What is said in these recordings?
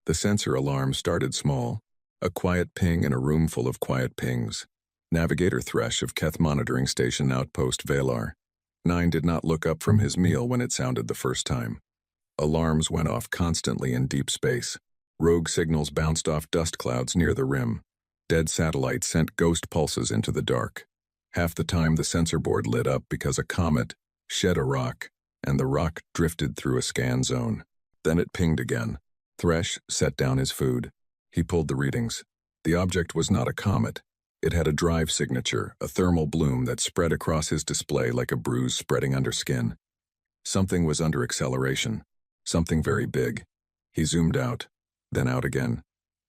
The sensor alarm started small, a quiet ping in a room full of quiet pings. Navigator Thresh of Keth Monitoring Station Outpost Valar. 9 did not look up from his meal when it sounded the first time. Alarms went off constantly in deep space. Rogue signals bounced off dust clouds near the rim. Dead satellites sent ghost pulses into the dark. Half the time the sensor board lit up because a comet shed a rock, and the rock drifted through a scan zone. Then it pinged again. Thresh set down his food. He pulled the readings. The object was not a comet. It had a drive signature, a thermal bloom that spread across his display like a bruise spreading under skin. Something was under acceleration. Something very big. He zoomed out, then out again.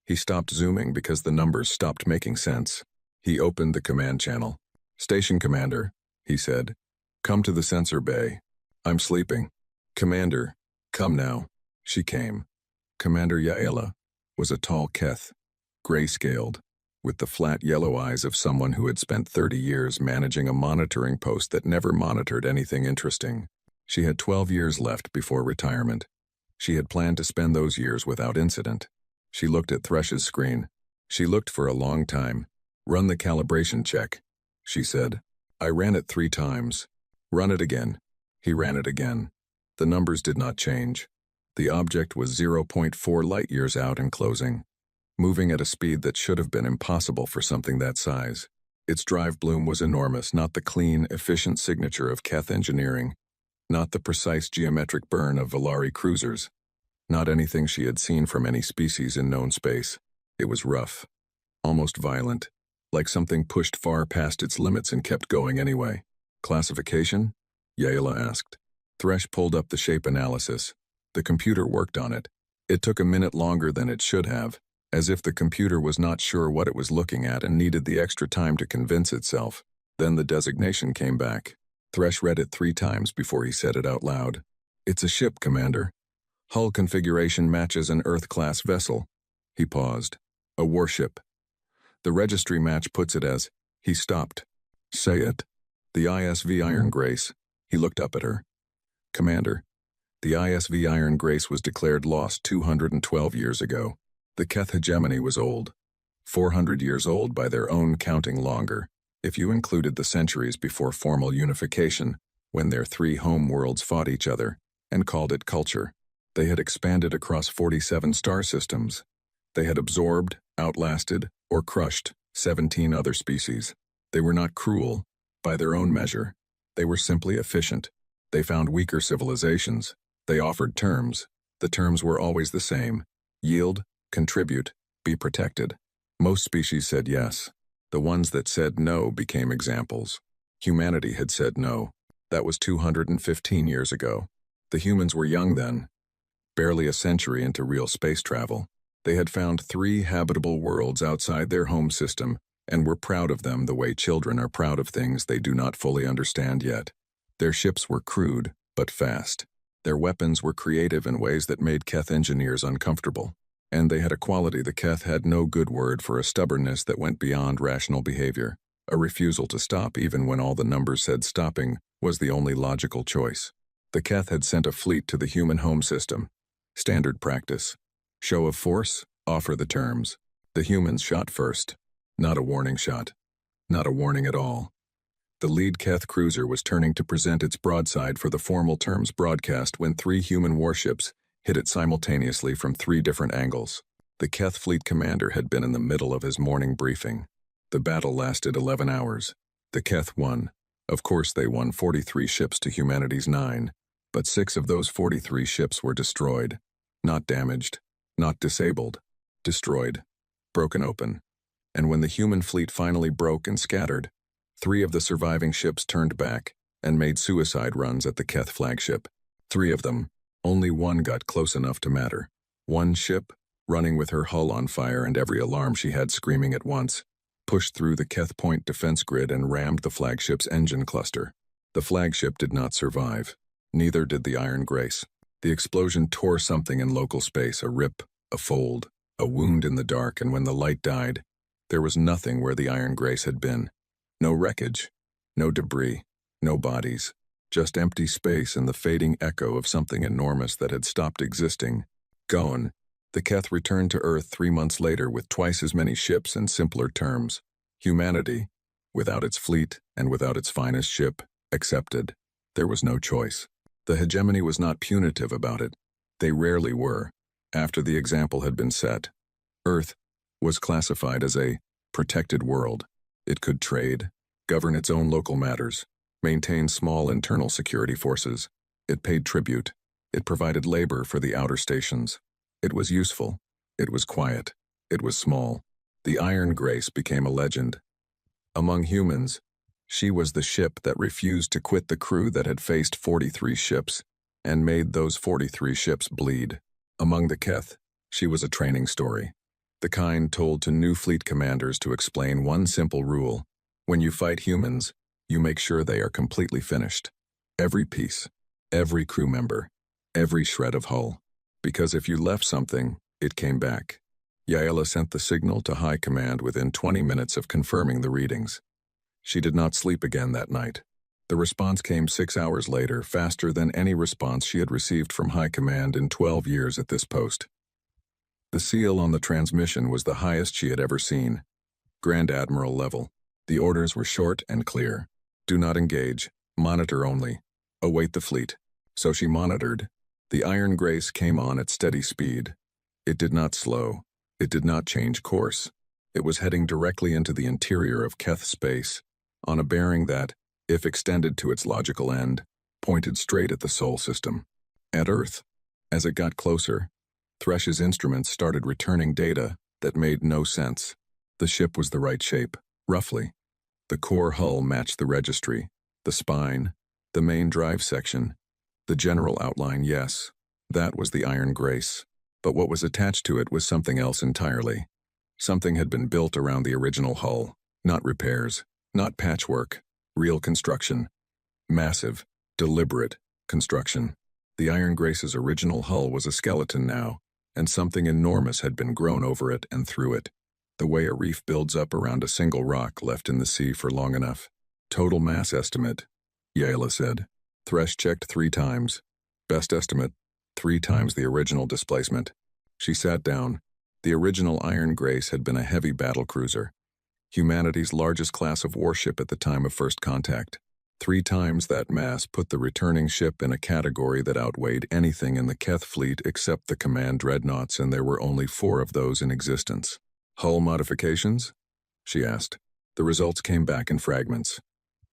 He stopped zooming because the numbers stopped making sense. He opened the command channel. "Station Commander," he said. "Come to the sensor bay. I'm sleeping." "Commander, come now." She came. Commander Yaela was a tall Keth, gray-scaled, with the flat yellow eyes of someone who had spent 30 years managing a monitoring post that never monitored anything interesting. She had 12 years left before retirement. She had planned to spend those years without incident. She looked at Thresh's screen. She looked for a long time. "Run the calibration check," she said. "I ran it 3 times. Run it again." He ran it again. The numbers did not change. The object was 0.4 light-years out and closing, moving at a speed that should have been impossible for something that size. Its drive bloom was enormous, not the clean, efficient signature of Keth engineering, not the precise geometric burn of Valari cruisers, not anything she had seen from any species in known space. It was rough, almost violent, like something pushed far past its limits and kept going anyway. "Classification?" Yaela asked. Thresh pulled up the shape analysis. The computer worked on it. It took a minute longer than it should have, as if the computer was not sure what it was looking at and needed the extra time to convince itself. Then the designation came back. Thresh read it 3 times before he said it out loud. "It's a ship, Commander. Hull configuration matches an Earth-class vessel." He paused. "A warship. The registry match puts it as..." He stopped. "Say it." "The ISV Iron Grace." He looked up at her. "Commander, the ISV Iron Grace was declared lost 212 years ago. The Keth hegemony was old. 400 years old by their own counting longer, if you included the centuries before formal unification, when their 3 home worlds fought each other, and called it culture. They had expanded across 47 star systems. They had absorbed, outlasted, or crushed 17 other species. They were not cruel, by their own measure. They were simply efficient. They found weaker civilizations. They offered terms. The terms were always the same: yield, contribute, be protected. Most species said yes. The ones that said no became examples. Humanity had said no. That was 215 years ago. The humans were young then, barely a century into real space travel. They had found 3 habitable worlds outside their home system and were proud of them the way children are proud of things they do not fully understand yet. Their ships were crude, but fast. Their weapons were creative in ways that made Keth engineers uncomfortable. And they had a quality the Keth had no good word for: a stubbornness that went beyond rational behavior, a refusal to stop even when all the numbers said stopping was the only logical choice. The Keth had sent a fleet to the human home system. Standard practice. Show of force, offer the terms. The humans shot first. Not a warning shot. Not a warning at all. The lead Keth cruiser was turning to present its broadside for the formal terms broadcast when 3 human warships hit it simultaneously from 3 different angles. The Keth fleet commander had been in the middle of his morning briefing. The battle lasted 11 hours. The Keth won. Of course they won 43 ships to humanity's 9, but 6 of those 43 ships were destroyed. Not damaged, not disabled. Destroyed. Broken open. And when the human fleet finally broke and scattered, 3 of the surviving ships turned back and made suicide runs at the Keth flagship. 3 of them. Only 1 got close enough to matter. 1 ship, running with her hull on fire and every alarm she had screaming at once, pushed through the Keth Point defense grid and rammed the flagship's engine cluster. The flagship did not survive. Neither did the Iron Grace. The explosion tore something in local space, a rip, a fold, a wound in the dark, and when the light died, there was nothing where the Iron Grace had been. No wreckage, no debris, no bodies, just empty space and the fading echo of something enormous that had stopped existing. Gone. The Keth returned to Earth 3 months later with twice as many ships and simpler terms. Humanity, without its fleet and without its finest ship, accepted. There was no choice. The hegemony was not punitive about it. They rarely were. After the example had been set, Earth was classified as a protected world. It could trade, govern its own local matters, maintain small internal security forces. It paid tribute. It provided labor for the outer stations. It was useful. It was quiet. It was small. The Iron Grace became a legend. Among humans, she was the ship that refused to quit the crew that had faced 43 ships and made those 43 ships bleed. Among the Keth, she was a training story, the kind told to new fleet commanders to explain one simple rule. When you fight humans, you make sure they are completely finished. Every piece, every crew member, every shred of hull. Because if you left something, it came back. Yaela sent the signal to High Command within 20 minutes of confirming the readings. She did not sleep again that night. The response came 6 hours later, faster than any response she had received from High Command in 12 years at this post. The seal on the transmission was the highest she had ever seen. Grand Admiral level. The orders were short and clear. Do not engage. Monitor only. Await the fleet. So she monitored. The Iron Grace came on at steady speed. It did not slow. It did not change course. It was heading directly into the interior of Keth space, on a bearing that, if extended to its logical end, pointed straight at the Sol system. At Earth, as it got closer, Thresh's instruments started returning data that made no sense. The ship was the right shape, roughly. The core hull matched the registry, the spine, the main drive section, the general outline, yes. That was the Iron Grace. But what was attached to it was something else entirely. Something had been built around the original hull, not repairs, not patchwork, real construction. Massive, deliberate construction. The Iron Grace's original hull was a skeleton now, and something enormous had been grown over it and through it, the way a reef builds up around a single rock left in the sea for long enough. Total mass estimate, Yaela said. Thresh checked 3 times. Best estimate, 3 times the original displacement. She sat down. The original Iron Grace had been a heavy battlecruiser, humanity's largest class of warship at the time of first contact. 3 times that mass put the returning ship in a category that outweighed anything in the Keth fleet except the command dreadnoughts, and there were only 4 of those in existence. Hull modifications? She asked. The results came back in fragments.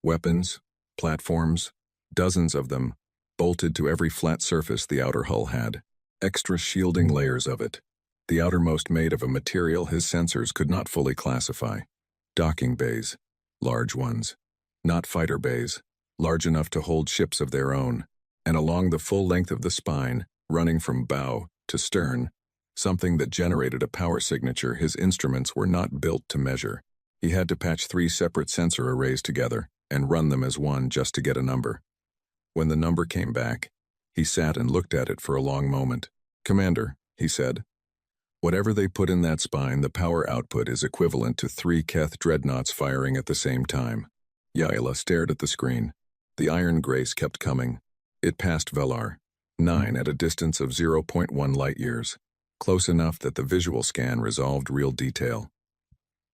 Weapons, platforms, dozens of them, bolted to every flat surface the outer hull had. Extra shielding layers of it. The outermost made of a material his sensors could not fully classify. Docking bays. Large ones. Not fighter bays. Large enough to hold ships of their own. And along the full length of the spine, running from bow to stern, something that generated a power signature his instruments were not built to measure. He had to patch 3 separate sensor arrays together and run them as one just to get a number. When the number came back, he sat and looked at it for a long moment. Commander, he said, whatever they put in that spine, the power output is equivalent to 3 Keth dreadnoughts firing at the same time. Yaela stared at the screen. The Iron Grace kept coming. It passed Velar, 9 at a distance of 0.1 light-years, close enough that the visual scan resolved real detail.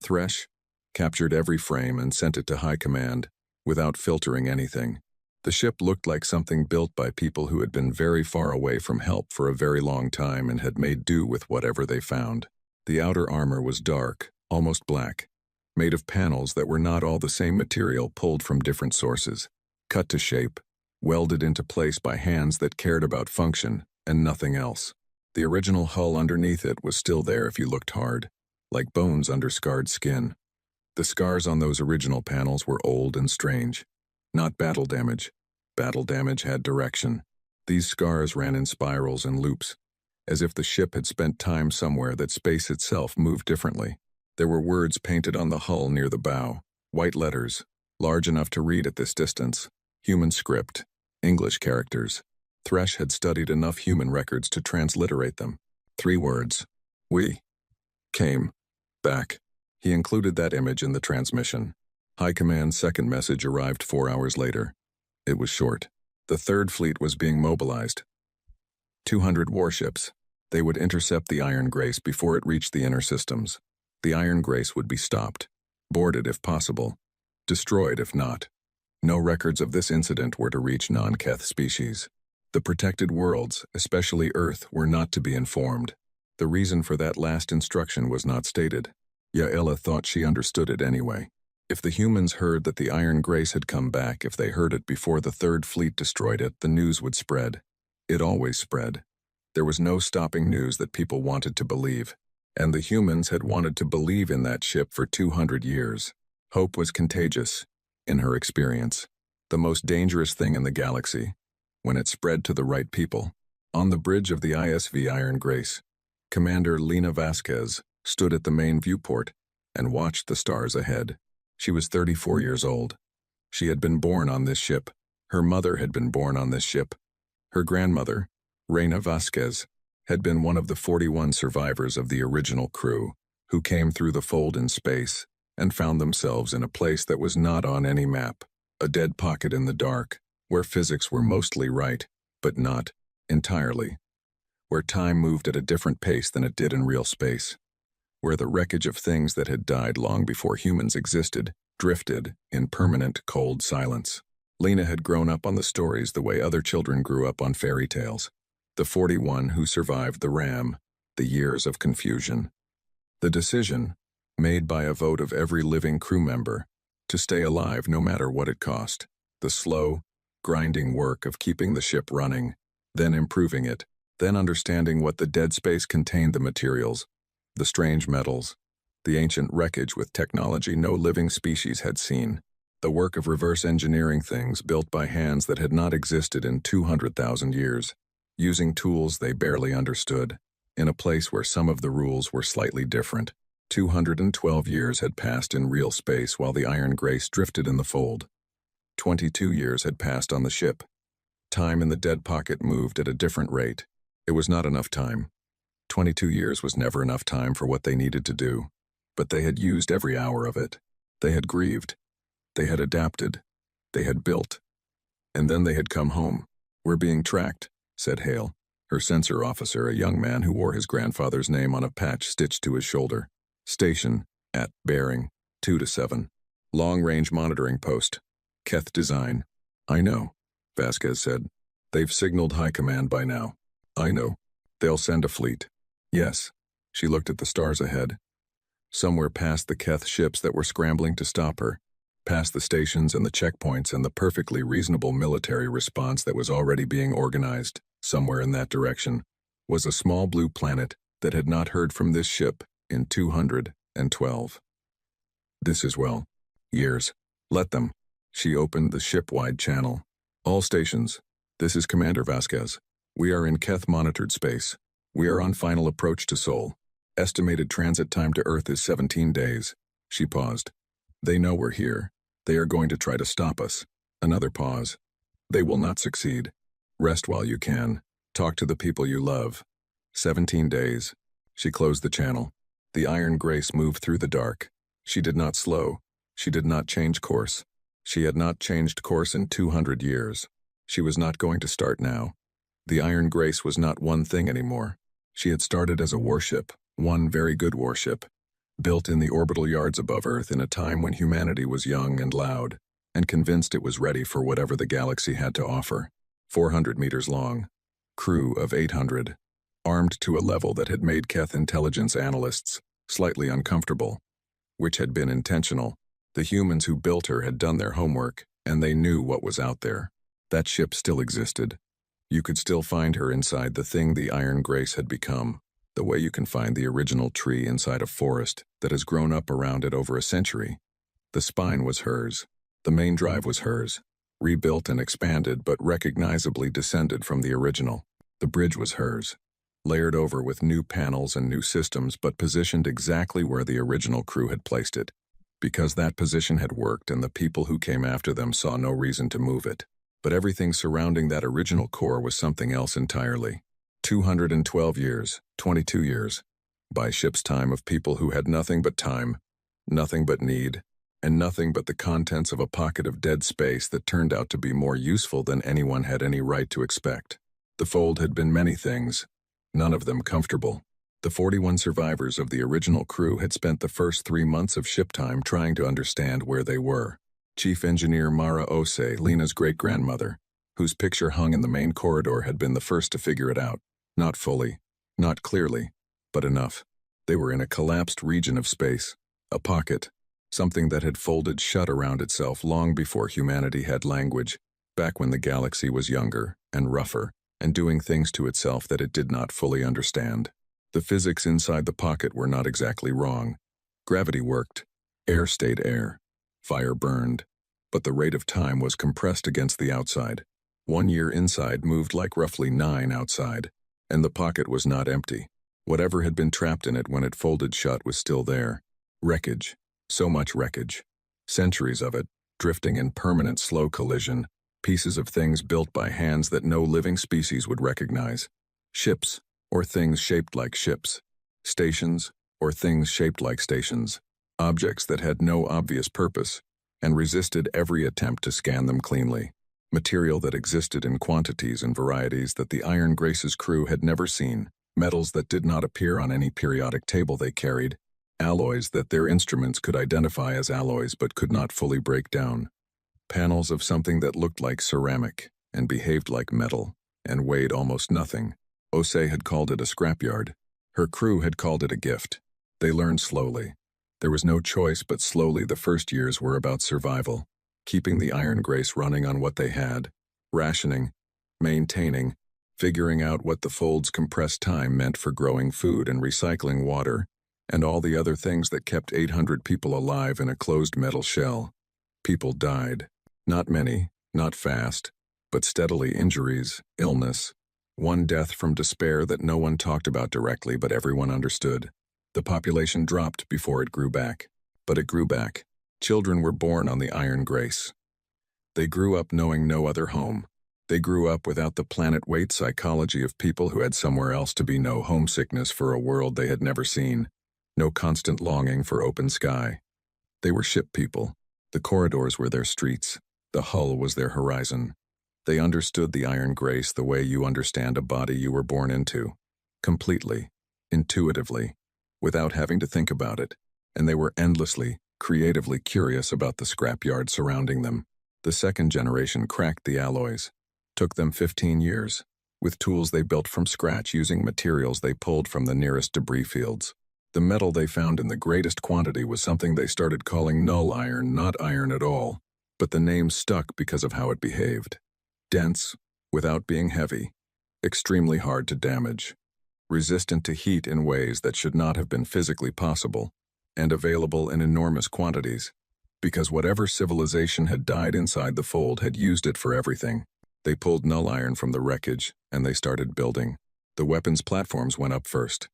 Thresh captured every frame and sent it to High Command, without filtering anything. The ship looked like something built by people who had been very far away from help for a very long time and had made do with whatever they found. The outer armor was dark, almost black, made of panels that were not all the same material pulled from different sources, cut to shape, welded into place by hands that cared about function and nothing else. The original hull underneath it was still there if you looked hard, like bones under scarred skin. The scars on those original panels were old and strange. Not battle damage. Battle damage had direction. These scars ran in spirals and loops, as if the ship had spent time somewhere that space itself moved differently. There were words painted on the hull near the bow, white letters, large enough to read at this distance, human script, English characters. Thresh had studied enough human records to transliterate them. 3 words. We came back. He included that image in the transmission. High Command's second message arrived 4 hours later. It was short. The Third Fleet was being mobilized. 200 warships, They would intercept the Iron Grace before it reached the inner systems. The Iron Grace would be stopped, boarded if possible, destroyed if not. No records of this incident were to reach non-Keth species. The protected worlds, especially Earth, were not to be informed. The reason for that last instruction was not stated. Yaela thought she understood it anyway. If the humans heard that the Iron Grace had come back, if they heard it before the Third Fleet destroyed it, the news would spread. It always spread. There was no stopping news that people wanted to believe. And the humans had wanted to believe in that ship for 200 years. Hope was contagious, in her experience. The most dangerous thing in the galaxy, when it spread to the right people. On the bridge of the ISV Iron Grace, Commander Lena Vasquez stood at the main viewport and watched the stars ahead. She was 34 years old. She had been born on this ship. Her mother had been born on this ship. Her grandmother, Reina Vasquez, had been one of the 41 survivors of the original crew, who came through the fold in space and found themselves in a place that was not on any map, a dead pocket in the dark, where physics were mostly right, but not entirely, where time moved at a different pace than it did in real space, where the wreckage of things that had died long before humans existed drifted in permanent cold silence. Lena had grown up on the stories the way other children grew up on fairy tales. The 41 who survived the ram, the years of confusion. The decision, made by a vote of every living crew member, to stay alive no matter what it cost. The slow, grinding work of keeping the ship running, then improving it, then understanding what the dead space contained, the materials, the strange metals, the ancient wreckage with technology no living species had seen. The work of reverse engineering things built by hands that had not existed in 200,000 years. Using tools they barely understood, in a place where some of the rules were slightly different. 212 years had passed in real space while the Iron Grace drifted in the fold. 22 years had passed on the ship. Time in the dead pocket moved at a different rate. It was not enough time. 22 years was never enough time for what they needed to do, but they had used every hour of it. They had grieved. They had adapted. They had built. And then they had come home. "We're being tracked," said Hale, her sensor officer, a young man who wore his grandfather's name on a patch stitched to his shoulder. "Station, at bearing, 2 to 7. Long-range monitoring post. Keth design." "I know," Vasquez said. "They've signaled high command by now." "I know. They'll send a fleet." "Yes." She looked at the stars ahead. Somewhere past the Keth ships that were scrambling to stop her, past the stations and the checkpoints and the perfectly reasonable military response that was already being organized, somewhere in that direction, was a small blue planet that had not heard from this ship in 212. "This is well. Years. Let them." She opened the ship-wide channel. "All stations. This is Commander Vasquez. We are in Keth-monitored space. We are on final approach to Sol. Estimated transit time to Earth is 17 days. She paused. "They know we're here. They are going to try to stop us." Another pause. "They will not succeed. Rest while you can. Talk to the people you love." 17 days. She closed the channel. The Iron Grace moved through the dark. She did not slow. She did not change course. She had not changed course in 200 years. She was not going to start now. The Iron Grace was not one thing anymore. She had started as a warship, one very good warship, built in the orbital yards above Earth in a time when humanity was young and loud, and convinced it was ready for whatever the galaxy had to offer. 400 meters long. Crew of 800. Armed to a level that had made Keth intelligence analysts slightly uncomfortable, which had been intentional. The humans who built her had done their homework, and they knew what was out there. That ship still existed. You could still find her inside the thing the Iron Grace had become, the way you can find the original tree inside a forest that has grown up around it over a century. The spine was hers. The main drive was hers, rebuilt and expanded but recognizably descended from the original. The bridge was hers, layered over with new panels and new systems but positioned exactly where the original crew had placed it, because that position had worked and the people who came after them saw no reason to move it. But everything surrounding that original core was something else entirely. 212 years, 22 years, by ship's time of people who had nothing but time, nothing but need, and nothing but the contents of a pocket of dead space that turned out to be more useful than anyone had any right to expect. The fold had been many things. none of them comfortable. The 41 survivors of the original crew had spent the first 3 months of ship time trying to understand where they were. Chief Engineer Mara Ose, Lena's great-grandmother, whose picture hung in the main corridor, had been the first to figure it out. Not fully, not clearly, but enough. They were in a collapsed region of space, a pocket, something that had folded shut around itself long before humanity had language, back when the galaxy was younger and rougher and doing things to itself that it did not fully understand. The physics inside the pocket were not exactly wrong. Gravity worked, air stayed air, fire burned, but the rate of time was compressed against the outside. 1 year inside moved like roughly 9 outside, and the pocket was not empty. Whatever had been trapped in it when it folded shut was still there. Wreckage, so much wreckage. Centuries of it, drifting in permanent slow collision, pieces of things built by hands that no living species would recognize. Ships, or things shaped like ships. Stations, or things shaped like stations. Objects that had no obvious purpose, and resisted every attempt to scan them cleanly. Material that existed in quantities and varieties that the Iron Grace's crew had never seen. Metals that did not appear on any periodic table they carried. Alloys that their instruments could identify as alloys but could not fully break down. Panels of something that looked like ceramic and behaved like metal and weighed almost nothing. Ose had called it a scrapyard. Her crew had called it a gift. They learned slowly. There was no choice, but slowly the first years were about survival, keeping the Iron Grace running on what they had, rationing, maintaining, figuring out what the fold's compressed time meant for growing food and recycling water, and all the other things that kept 800 people alive in a closed metal shell. People died. Not many, not fast, but steadily. Injuries, illness. One death from despair that no one talked about directly, but everyone understood. The population dropped before it grew back. But it grew back. Children were born on the Iron Grace. They grew up knowing no other home. They grew up without the planet-weight psychology of people who had somewhere else to be. No homesickness for a world they had never seen. No constant longing for open sky. They were ship people. The corridors were their streets. The hull was their horizon. They understood the Iron Grace the way you understand a body you were born into. Completely. Intuitively. Without having to think about it. And they were endlessly, creatively curious about the scrapyard surrounding them. The second generation cracked the alloys. Took them 15 years. With tools they built from scratch using materials they pulled from the nearest debris fields. The metal they found in the greatest quantity was something they started calling null iron, not iron at all. But the name stuck because of how it behaved. Dense, without being heavy. Extremely hard to damage. Resistant to heat in ways that should not have been physically possible. And available in enormous quantities. Because whatever civilization had died inside the fold had used it for everything. They pulled null iron from the wreckage, and they started building. The weapons platforms went up first.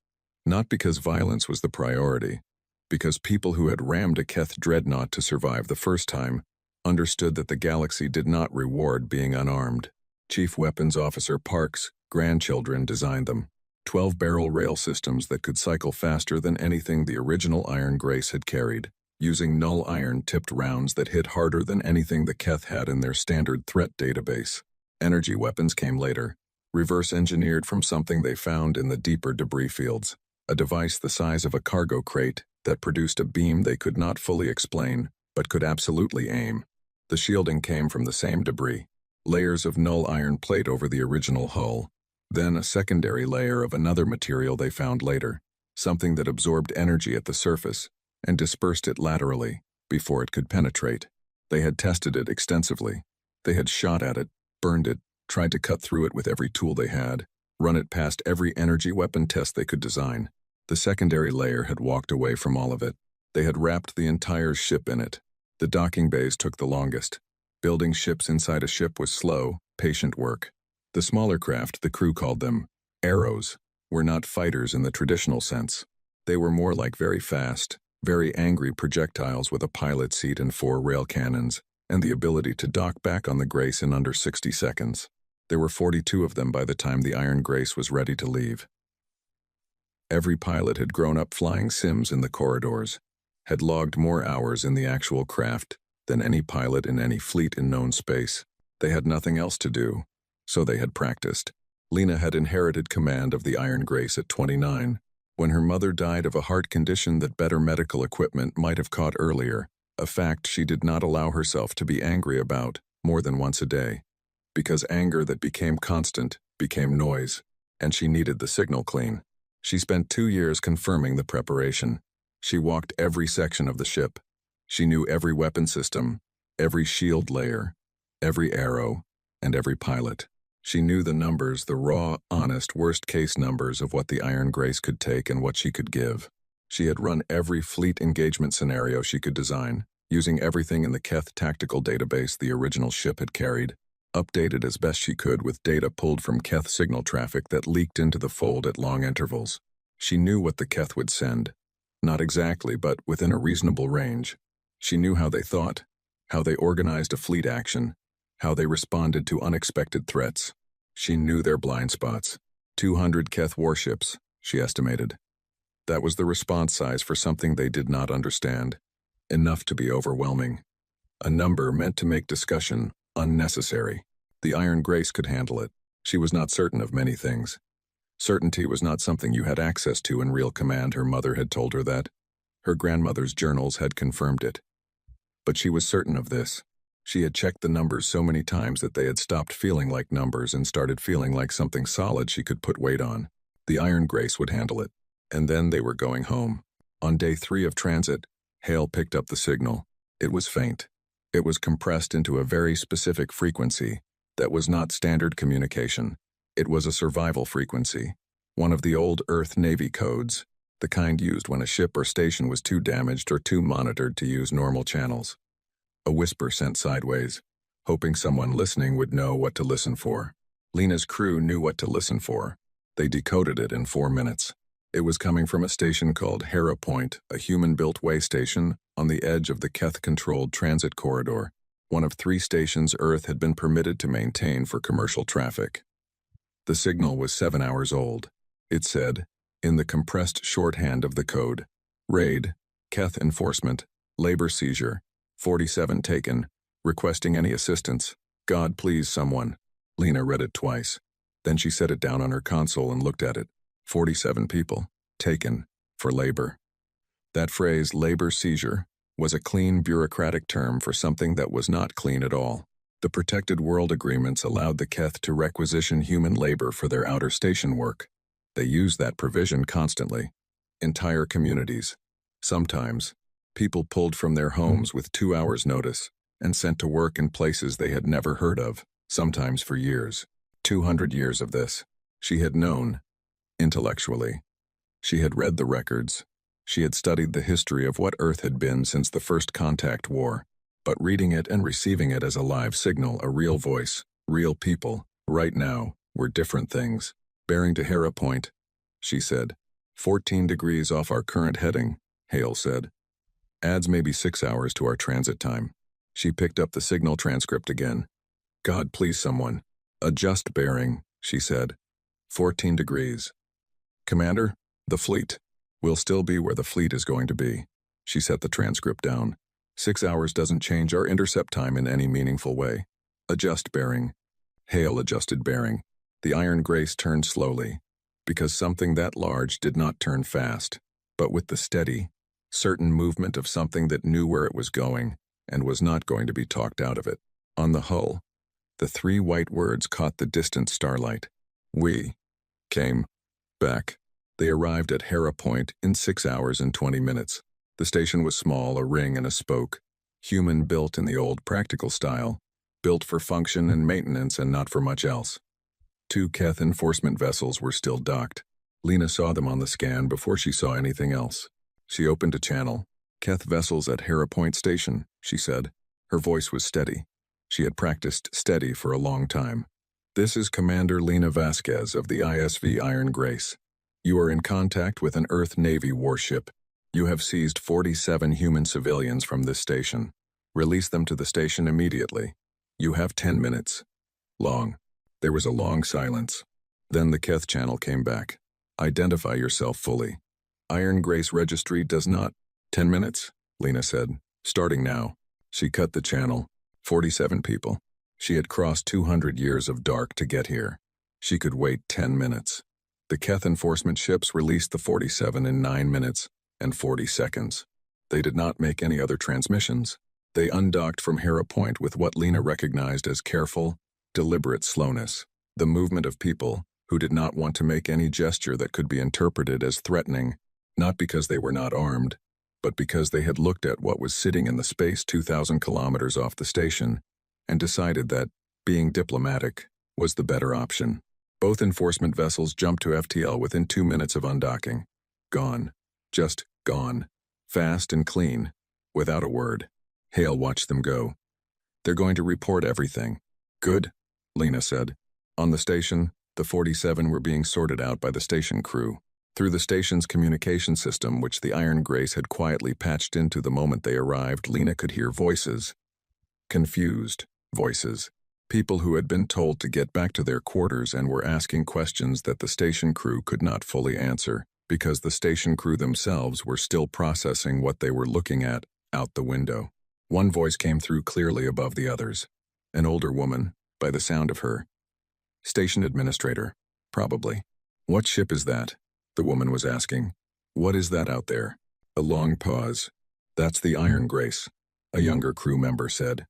Not because violence was the priority, because people who had rammed a Keth dreadnought to survive the first time understood that the galaxy did not reward being unarmed. Chief Weapons Officer Park's grandchildren designed them. 12-barrel rail systems that could cycle faster than anything the original Iron Grace had carried, using null iron-tipped rounds that hit harder than anything the Keth had in their standard threat database. Energy weapons came later, reverse-engineered from something they found in the deeper debris fields. A device the size of a cargo crate that produced a beam they could not fully explain, but could absolutely aim. The shielding came from the same debris. Layers of null iron plate over the original hull. Then a secondary layer of another material they found later, something that absorbed energy at the surface and dispersed it laterally before it could penetrate. They had tested it extensively. They had shot at it, burned it, tried to cut through it with every tool they had, run it past every energy weapon test they could design. The secondary layer had walked away from all of it. They had wrapped the entire ship in it. The docking bays took the longest. Building ships inside a ship was slow, patient work. The smaller craft, the crew called them arrows, were not fighters in the traditional sense. They were more like very fast, very angry projectiles with a pilot seat and 4 rail cannons, and the ability to dock back on the Grace in under 60 seconds. There were 42 of them by the time the Iron Grace was ready to leave. Every pilot had grown up flying sims in the corridors, had logged more hours in the actual craft than any pilot in any fleet in known space. They had nothing else to do, so they had practiced. Lena had inherited command of the Iron Grace at 29, when her mother died of a heart condition that better medical equipment might have caught earlier, a fact she did not allow herself to be angry about more than once a day, because anger that became constant became noise, and she needed the signal clean. She spent 2 years confirming the preparation. She walked every section of the ship. She knew every weapon system, every shield layer, every arrow, and every pilot. She knew the numbers, the raw, honest, worst-case numbers of what the Iron Grace could take and what she could give. She had run every fleet engagement scenario she could design, using everything in the Keth tactical database the original ship had carried, updated as best she could with data pulled from Keth signal traffic that leaked into the fold at long intervals. She knew what the Keth would send. Not exactly, but within a reasonable range. She knew how they thought, how they organized a fleet action, how they responded to unexpected threats. She knew their blind spots. 200 Keth warships, she estimated. That was the response size for something they did not understand. Enough to be overwhelming. A number meant to make discussion unnecessary. The Iron Grace could handle it. She was not certain of many things. Certainty was not something you had access to in real command. Her mother had told her that. Her grandmother's journals had confirmed it. But she was certain of this. She had checked the numbers so many times that they had stopped feeling like numbers and started feeling like something solid she could put weight on. The Iron Grace would handle it. And then they were going home. On day 3 of transit, Hale picked up the signal. It was faint. It was compressed into a very specific frequency that was not standard communication. It was a survival frequency, one of the old Earth-Navy codes, the kind used when a ship or station was too damaged or too monitored to use normal channels. A whisper sent sideways, hoping someone listening would know what to listen for. Lena's crew knew what to listen for. They decoded it in 4 minutes. It was coming from a station called Hera Point, a human-built way station on the edge of the Keth-controlled transit corridor, one of 3 stations Earth had been permitted to maintain for commercial traffic. The signal was 7 hours old. It said, in the compressed shorthand of the code, Raid, Keth enforcement, labor seizure, 47 taken, requesting any assistance. God please someone. Lena read it twice. Then she set it down on her console and looked at it. 47 people, taken, for labor. That phrase, labor seizure, was a clean bureaucratic term for something that was not clean at all. The Protected World Agreements allowed the Keth to requisition human labor for their outer station work. They used that provision constantly. Entire communities. Sometimes, people pulled from their homes with 2 hours' notice and sent to work in places they had never heard of, sometimes for years. 200 years of this. She had known, intellectually. She had read the records. She had studied the history of what Earth had been since the First Contact War. But reading it and receiving it as a live signal, a real voice, real people, right now, were different things. Bearing to Hera Point, she said. 14 degrees off our current heading, Hale said. Adds maybe 6 hours to our transit time. She picked up the signal transcript again. God please someone. Adjust bearing, she said. 14 degrees. Commander, the fleet. We'll still be where the fleet is going to be. She set the transcript down. 6 hours doesn't change our intercept time in any meaningful way. Adjust bearing. Hale adjusted bearing. The Iron Grace turned slowly, because something that large did not turn fast, but with the steady, certain movement of something that knew where it was going and was not going to be talked out of it. On the hull, the 3 white words caught the distant starlight. We came back. They arrived at Hera Point in 6 hours and 20 minutes. The station was small, a ring and a spoke, human-built in the old practical style, built for function and maintenance and not for much else. 2 Keth enforcement vessels were still docked. Lena saw them on the scan before she saw anything else. She opened a channel. Keth vessels at Hera Point Station, she said. Her voice was steady. She had practiced steady for a long time. This is Commander Lena Vasquez of the ISV Iron Grace. You are in contact with an Earth Navy warship. You have seized 47 human civilians from this station. Release them to the station immediately. You have 10 minutes. Long. There was a long silence. Then the Keth channel came back. Identify yourself fully. Iron Grace Registry does not. 10 minutes, Lena said. Starting now. She cut the channel. 47 people. She had crossed 200 years of dark to get here. She could wait 10 minutes. The Keth enforcement ships released the 47 in 9 minutes and 40 seconds. They did not make any other transmissions. They undocked from Hera Point with what Lena recognized as careful, deliberate slowness, the movement of people who did not want to make any gesture that could be interpreted as threatening, not because they were not armed, but because they had looked at what was sitting in the space 2,000 kilometers off the station and decided that being diplomatic was the better option. Both enforcement vessels jumped to FTL within 2 minutes of undocking. Gone. Just gone. Fast and clean. Without a word. Hale watched them go. They're going to report everything. Good, Lena said. On the station, the 47 were being sorted out by the station crew. Through the station's communication system, which the Iron Grace had quietly patched into the moment they arrived, Lena could hear voices. Confused voices. People who had been told to get back to their quarters and were asking questions that the station crew could not fully answer, because the station crew themselves were still processing what they were looking at out the window. One voice came through clearly above the others. An older woman, by the sound of her. Station administrator, probably. What ship is that? The woman was asking. What is that out there? A long pause. That's the Iron Grace, a younger crew member said.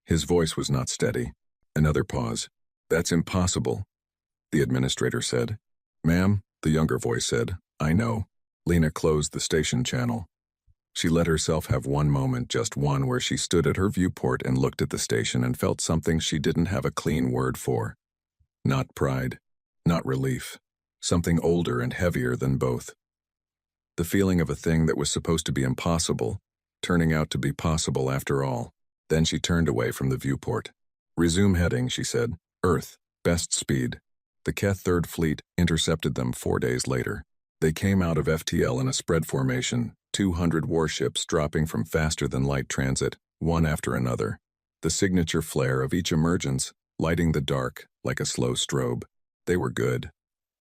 His voice was not steady. Another pause. That's impossible, the administrator said. Ma'am, the younger voice said, I know. Lena closed the station channel. She let herself have one moment, just one, where she stood at her viewport and looked at the station and felt something she didn't have a clean word for. Not pride, not relief. Something older and heavier than both. The feeling of a thing that was supposed to be impossible, turning out to be possible after all. Then she turned away from the viewport. Resume heading, she said. Earth, best speed. The Keth Third Fleet intercepted them 4 days later. They came out of FTL in a spread formation, 200 warships dropping from faster-than-light transit, one after another. The signature flare of each emergence, lighting the dark like a slow strobe. They were good.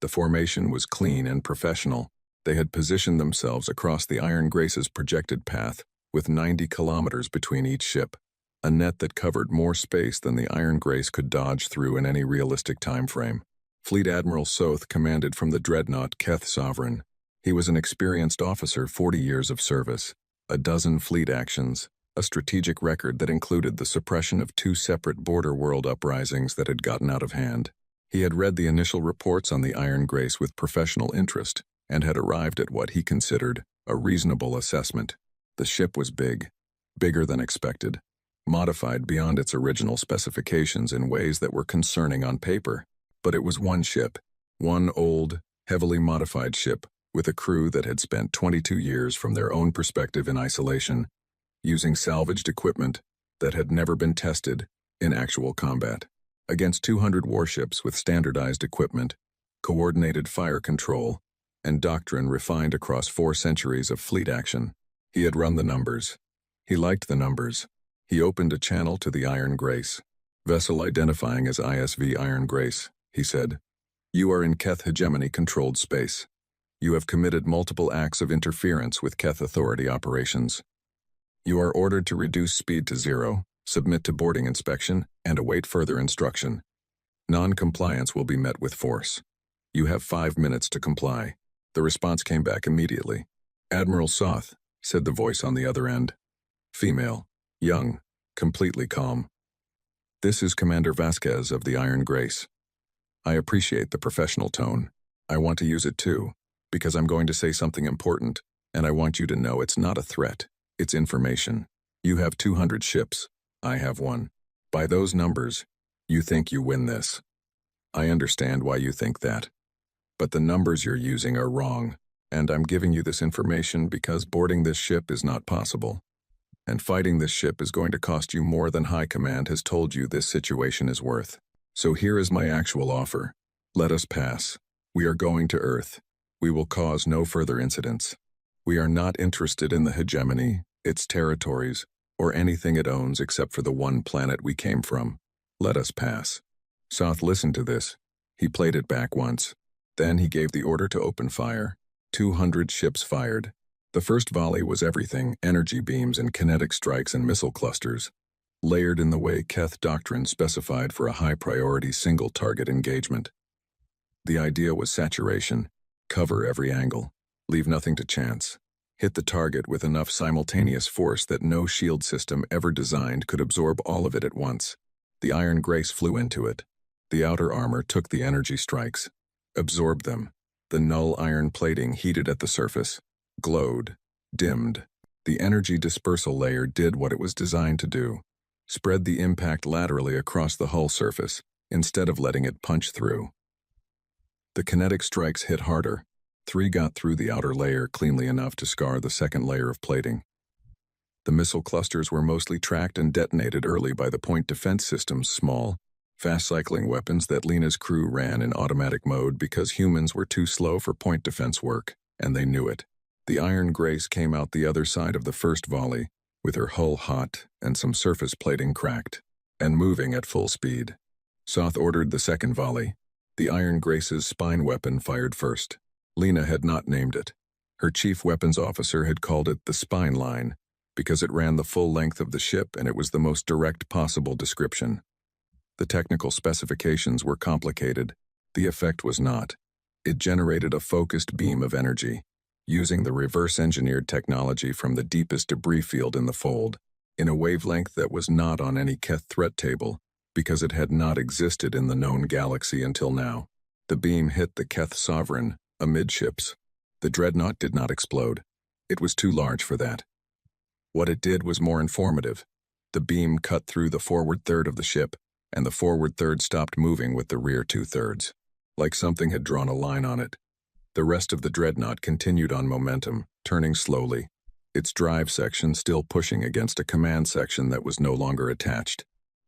The formation was clean and professional. They had positioned themselves across the Iron Grace's projected path, with 90 kilometers between each ship, a net that covered more space than the Iron Grace could dodge through in any realistic time frame. Fleet Admiral Soth commanded from the dreadnought Keth Sovereign. He was an experienced officer, 40 years of service, a dozen fleet actions, a strategic record that included the suppression of 2 separate border world uprisings that had gotten out of hand. He had read the initial reports on the Iron Grace with professional interest and had arrived at what he considered a reasonable assessment. The ship was big, bigger than expected, modified beyond its original specifications in ways that were concerning on paper. But it was one ship, one old, heavily modified ship with a crew that had spent 22 years from their own perspective in isolation, using salvaged equipment that had never been tested in actual combat. Against 200 warships with standardized equipment, coordinated fire control, and doctrine refined across 4 centuries of fleet action. He had run the numbers. He liked the numbers. He opened a channel to the Iron Grace. Vessel identifying as ISV Iron Grace, he said. You are in Keth hegemony-controlled space. You have committed multiple acts of interference with Keth Authority operations. You are ordered to reduce speed to 0, submit to boarding inspection, and await further instruction. Non-compliance will be met with force. You have 5 minutes to comply. The response came back immediately. Admiral Soth, said the voice on the other end. Female, young, completely calm. This is Commander Vasquez of the Iron Grace. I appreciate the professional tone. I want to use it too, because I'm going to say something important, and I want you to know it's not a threat, it's information. You have 200 ships. I have 1. By those numbers, you think you win this. I understand why you think that. But the numbers you're using are wrong, and I'm giving you this information because boarding this ship is not possible. And fighting this ship is going to cost you more than High Command has told you this situation is worth. So here is my actual offer. Let us pass. We are going to Earth. We will cause no further incidents. We are not interested in the hegemony, its territories, or anything it owns except for the one planet we came from. Let us pass. Soth listened to this. He played it back once. Then he gave the order to open fire. 200 ships fired. The first volley was everything, energy beams and kinetic strikes and missile clusters, layered in the way Keth doctrine specified for a high-priority single-target engagement. The idea was saturation. Cover every angle. Leave nothing to chance. Hit the target with enough simultaneous force that no shield system ever designed could absorb all of it at once. The Iron Grace flew into it. The outer armor took the energy strikes, absorbed them. The null iron plating heated at the surface, glowed, dimmed. The energy dispersal layer did what it was designed to do, spread the impact laterally across the hull surface, instead of letting it punch through. The kinetic strikes hit harder. 3 got through the outer layer cleanly enough to scar the second layer of plating. The missile clusters were mostly tracked and detonated early by the point defense system's small, fast-cycling weapons that Lena's crew ran in automatic mode because humans were too slow for point defense work, and they knew it. The Iron Grace came out the other side of the first volley, with her hull hot and some surface plating cracked, and moving at full speed. Soth ordered the second volley. The Iron Grace's spine weapon fired first. Lena had not named it. Her chief weapons officer had called it the spine line, because it ran the full length of the ship and it was the most direct possible description. The technical specifications were complicated. The effect was not. It generated a focused beam of energy, using the reverse-engineered technology from the deepest debris field in the fold, in a wavelength that was not on any Keth threat table, because it had not existed in the known galaxy until now. The beam hit the Keth Sovereign, amidships. The dreadnought did not explode. It was too large for that. What it did was more informative. The beam cut through the forward third of the ship, and the forward third stopped moving with the rear 2/3, like something had drawn a line on it. The rest of the dreadnought continued on momentum, turning slowly, its drive section still pushing against a command section that was no longer attached.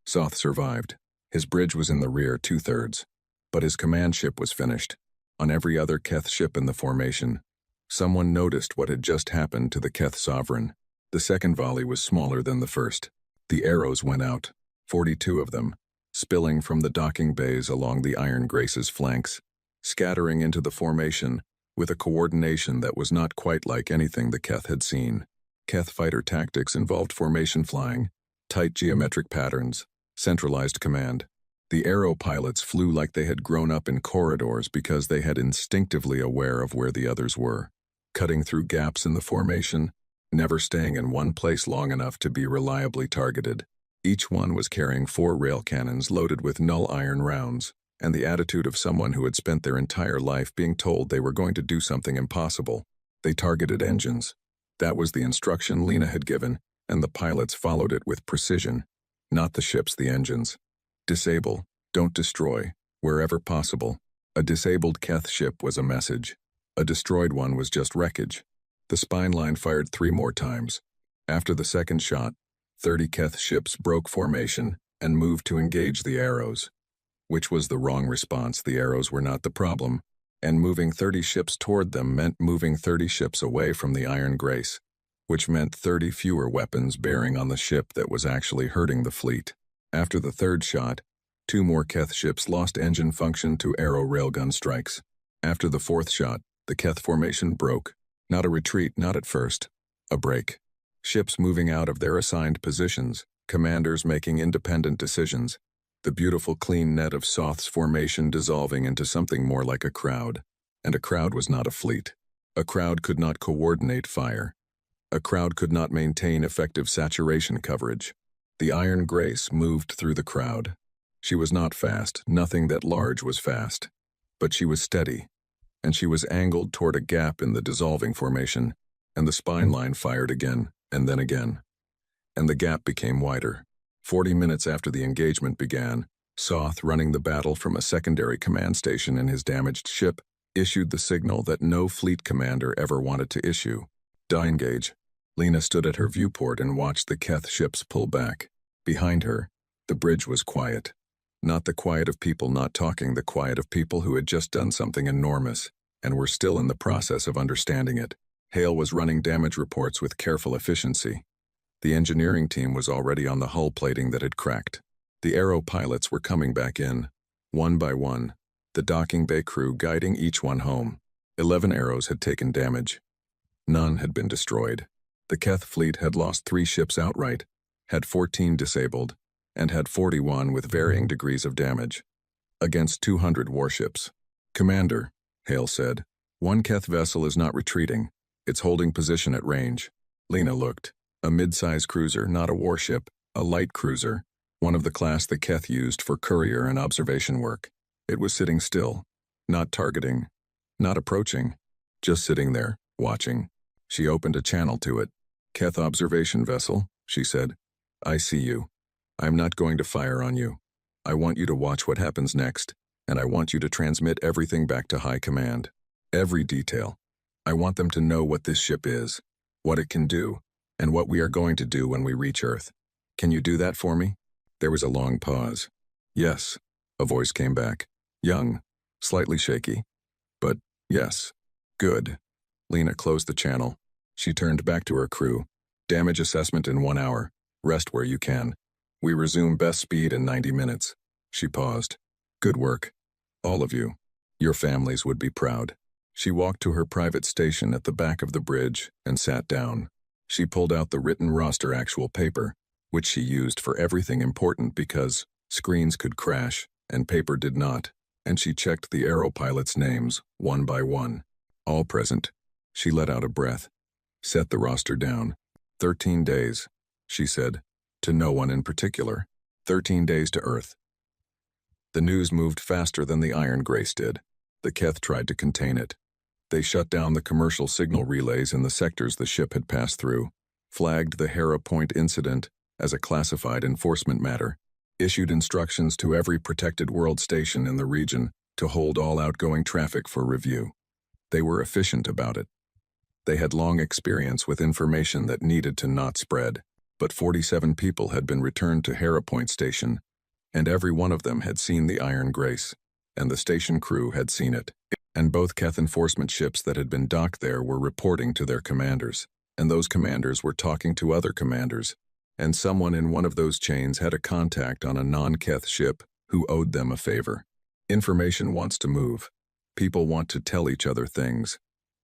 Soth survived. His bridge was in the rear 2/3, but his command ship was finished. On every other Keth ship in the formation, someone noticed what had just happened to the Keth Sovereign. The second volley was smaller than the first. The arrows went out, 42 of them, spilling from the docking bays along the Iron Grace's flanks, scattering into the formation with a coordination that was not quite like anything the Keth had seen. Keth fighter tactics involved formation flying, tight geometric patterns, centralized command. The arrow pilots flew like they had grown up in corridors because they had instinctively aware of where the others were, cutting through gaps in the formation, never staying in one place long enough to be reliably targeted. Each one was carrying 4 rail cannons loaded with null iron rounds, and the attitude of someone who had spent their entire life being told they were going to do something impossible. They targeted engines. That was the instruction Lena had given, and the pilots followed it with precision. Not the ships, the engines. Disable, don't destroy, wherever possible. A disabled Keth ship was a message. A destroyed one was just wreckage. The spine line fired 3 more times. After the second shot, 30 Keth ships broke formation and moved to engage the arrows, which was the wrong response. The arrows were not the problem, and moving 30 ships toward them meant moving 30 ships away from the Iron Grace, which meant 30 fewer weapons bearing on the ship that was actually hurting the fleet. After the third shot, 2 more Keth ships lost engine function to arrow railgun strikes. After the fourth shot, the Keth formation broke. Not a retreat, not at first. A break. Ships moving out of their assigned positions, commanders making independent decisions. The beautiful clean net of Soth's formation dissolving into something more like a crowd. And a crowd was not a fleet. A crowd could not coordinate fire. A crowd could not maintain effective saturation coverage. The Iron Grace moved through the crowd. She was not fast, nothing that large was fast. But she was steady, and she was angled toward a gap in the dissolving formation, and the spine line fired again, and then again. And the gap became wider. 40 minutes after the engagement began, Soth, running the battle from a secondary command station in his damaged ship, issued the signal that no fleet commander ever wanted to issue. Disengage. Lena stood at her viewport and watched the Keth ships pull back. Behind her, the bridge was quiet. Not the quiet of people not talking, the quiet of people who had just done something enormous, and were still in the process of understanding it. Hale was running damage reports with careful efficiency. The engineering team was already on the hull plating that had cracked. The aero pilots were coming back in, one by one, the docking bay crew guiding each one home. 11 arrows had taken damage. None had been destroyed. The Keth fleet had lost 3 ships outright, had 14 disabled, and had 41 with varying degrees of damage, against 200 warships. "Commander," Hale said, "one Keth vessel is not retreating. It's holding position at range." Lena looked. A mid-size cruiser, not a warship, a light cruiser, one of the class the Keth used for courier and observation work. It was sitting still, not targeting, not approaching, just sitting there, watching. She opened a channel to it. "Keth observation vessel," she said. "I see you. I'm not going to fire on you. I want you to watch what happens next, and I want you to transmit everything back to High Command. Every detail. I want them to know what this ship is, what it can do, and what we are going to do when we reach Earth. Can you do that for me?" There was a long pause. "Yes," a voice came back. Young, slightly shaky. "But, yes." "Good." Lena closed the channel. She turned back to her crew. "Damage assessment in 1 hour. Rest where you can. We resume best speed in 90 minutes. She paused. "Good work. All of you. Your families would be proud." She walked to her private station at the back of the bridge and sat down. She pulled out the written roster actual paper, which she used for everything important because screens could crash and paper did not, and she checked the aero pilots' names one by one. All present. She let out a breath. Set the roster down. 13 days, she said, to no one in particular. 13 days to Earth. The news moved faster than the Iron Grace did. The Keth tried to contain it. They shut down the commercial signal relays in the sectors the ship had passed through, flagged the Hera Point incident as a classified enforcement matter, issued instructions to every protected world station in the region to hold all outgoing traffic for review. They were efficient about it. They had long experience with information that needed to not spread, but 47 people had been returned to Hera Point Station, and every one of them had seen the Iron Grace, and the station crew had seen it. And both Keth enforcement ships that had been docked there were reporting to their commanders, and those commanders were talking to other commanders, and someone in one of those chains had a contact on a non-Keth ship who owed them a favor. Information wants to move. People want to tell each other things.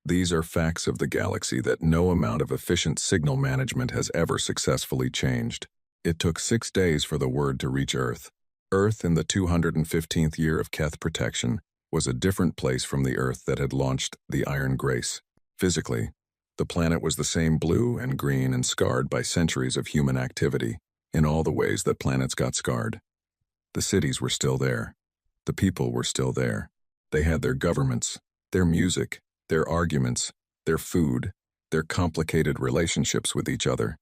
These are facts of the galaxy that no amount of efficient signal management has ever successfully changed. It took 6 days for the word to reach Earth. Earth, in the 215th year of Keth protection, was a different place from the Earth that had launched the Iron Grace. Physically, the planet was the same, blue and green and scarred by centuries of human activity, in all the ways that planets got scarred. The cities were still there. The people were still there. They had their governments, their music, their arguments, their food, their complicated relationships with each other.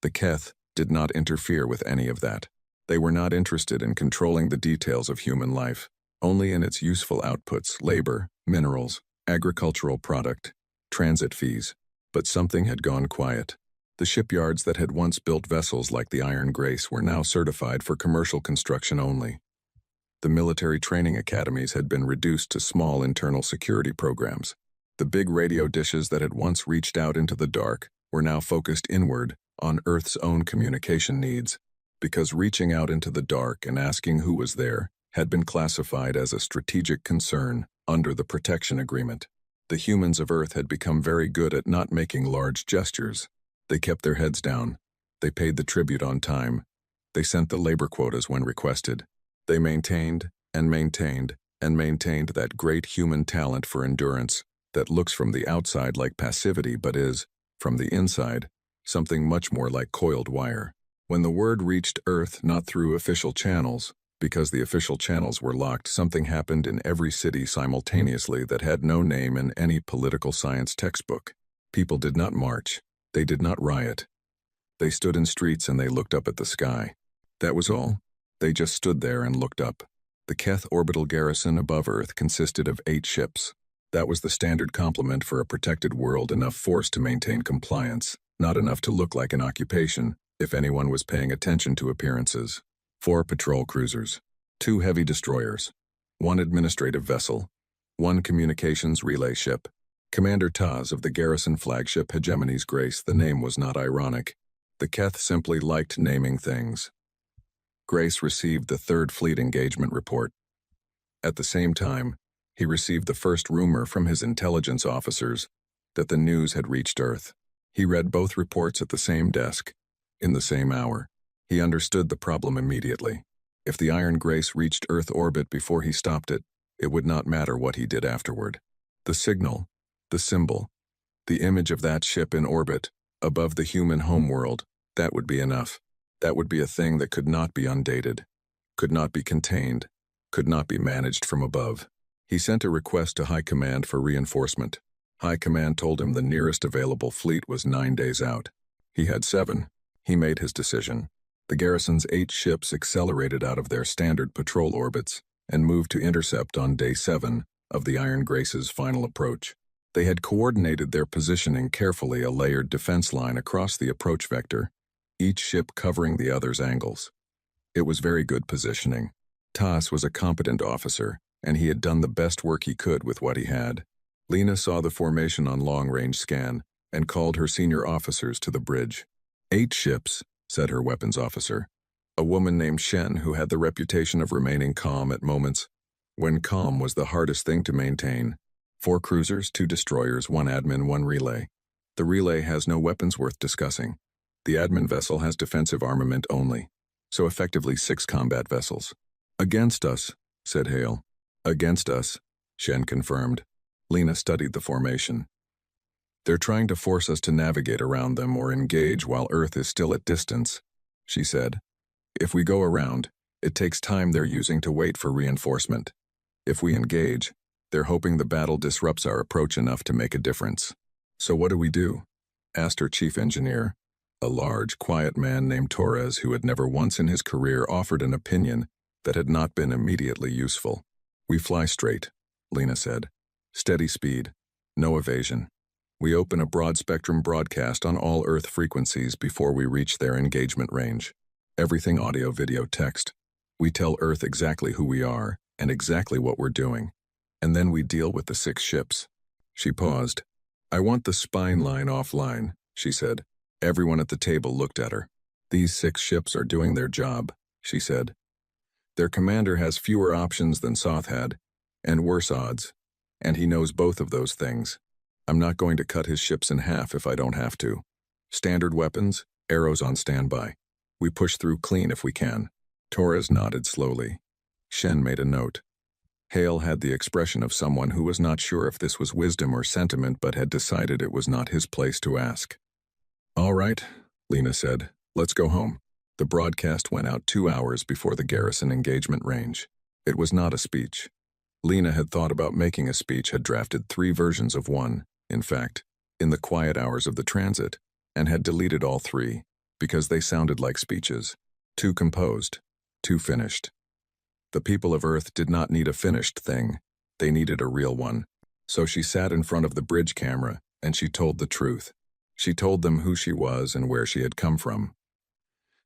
The Keth did not interfere with any of that. They were not interested in controlling the details of human life, only in its useful outputs, labor, minerals, agricultural product, transit fees. But something had gone quiet. The shipyards that had once built vessels like the Iron Grace were now certified for commercial construction only. The military training academies had been reduced to small internal security programs. The big radio dishes that had once reached out into the dark were now focused inward on Earth's own communication needs, because reaching out into the dark and asking who was there had been classified as a strategic concern under the protection agreement. The humans of Earth had become very good at not making large gestures. They kept their heads down. They paid the tribute on time. They sent the labor quotas when requested. They maintained and maintained and maintained that great human talent for endurance that looks from the outside like passivity but is, from the inside, something much more like coiled wire. When the word reached Earth not through official channels, because the official channels were locked, something happened in every city simultaneously that had no name in any political science textbook. People did not march. They did not riot. They stood in streets and they looked up at the sky. That was all. They just stood there and looked up. The Keth orbital garrison above Earth consisted of 8 ships. That was the standard complement for a protected world, enough force to maintain compliance, not enough to look like an occupation, if anyone was paying attention to appearances. 4 patrol cruisers, 2 heavy destroyers, 1 administrative vessel, 1 communications relay ship. Commander Taz of the garrison flagship Hegemony's Grace. The name was not ironic. The Keth simply liked naming things. Grace received the 3rd Fleet engagement report. At the same time, he received the first rumor from his intelligence officers that the news had reached Earth. He read both reports at the same desk, in the same hour. He understood the problem immediately. If the Iron Grace reached Earth orbit before he stopped it, It would not matter what he did afterward. The signal, the symbol, the image of that ship in orbit, above the human homeworld, that would be enough. That would be a thing that could not be undated, could not be contained, could not be managed from above. He sent a request to High Command for reinforcement. High Command told him the nearest available fleet was 9 days out. He had 7. He made his decision. The garrison's 8 ships accelerated out of their standard patrol orbits and moved to intercept on day 7 of the Iron Grace's final approach. They had coordinated their positioning carefully, a layered defense line across the approach vector, each ship covering the other's angles. It was very good positioning. Tas was a competent officer, and he had done the best work he could with what he had. Lena saw the formation on long-range scan and called her senior officers to the bridge. 8 ships, said her weapons officer, a woman named Shen who had the reputation of remaining calm at moments when calm was the hardest thing to maintain. 4 cruisers, 2 destroyers, 1 admin, 1 relay. The relay has no weapons worth discussing. The admin vessel has defensive armament only, so effectively 6 combat vessels. Against us, said Hale. Against us, Shen confirmed. Lena studied the formation. They're trying to force us to navigate around them or engage while Earth is still at distance, she said. If we go around, it takes time they're using to wait for reinforcement. If we engage, they're hoping the battle disrupts our approach enough to make a difference. So what do we do? Asked her chief engineer, a large, quiet man named Torres who had never once in his career offered an opinion that had not been immediately useful. We fly straight, Lena said. Steady speed, no evasion. We open a broad-spectrum broadcast on all Earth frequencies before we reach their engagement range. Everything audio, video, text. We tell Earth exactly who we are and exactly what we're doing. And then we deal with the 6 ships. She paused. I want the spine line offline, she said. Everyone at the table looked at her. These 6 ships are doing their job, she said. Their commander has fewer options than Soth had, and worse odds, and he knows both of those things. I'm not going to cut his ships in half if I don't have to. Standard weapons, arrows on standby. We push through clean if we can. Torres nodded slowly. Shen made a note. Hale had the expression of someone who was not sure if this was wisdom or sentiment but had decided it was not his place to ask. All right, Lena said. Let's go home. The broadcast went out 2 hours before the garrison engagement range. It was not a speech. Lena had thought about making a speech, had drafted 3 versions of one, in fact, in the quiet hours of the transit, and had deleted all 3, because they sounded like speeches. Too composed, too finished. The people of Earth did not need a finished thing. They needed a real one. So she sat in front of the bridge camera, and she told the truth. She told them who she was and where she had come from.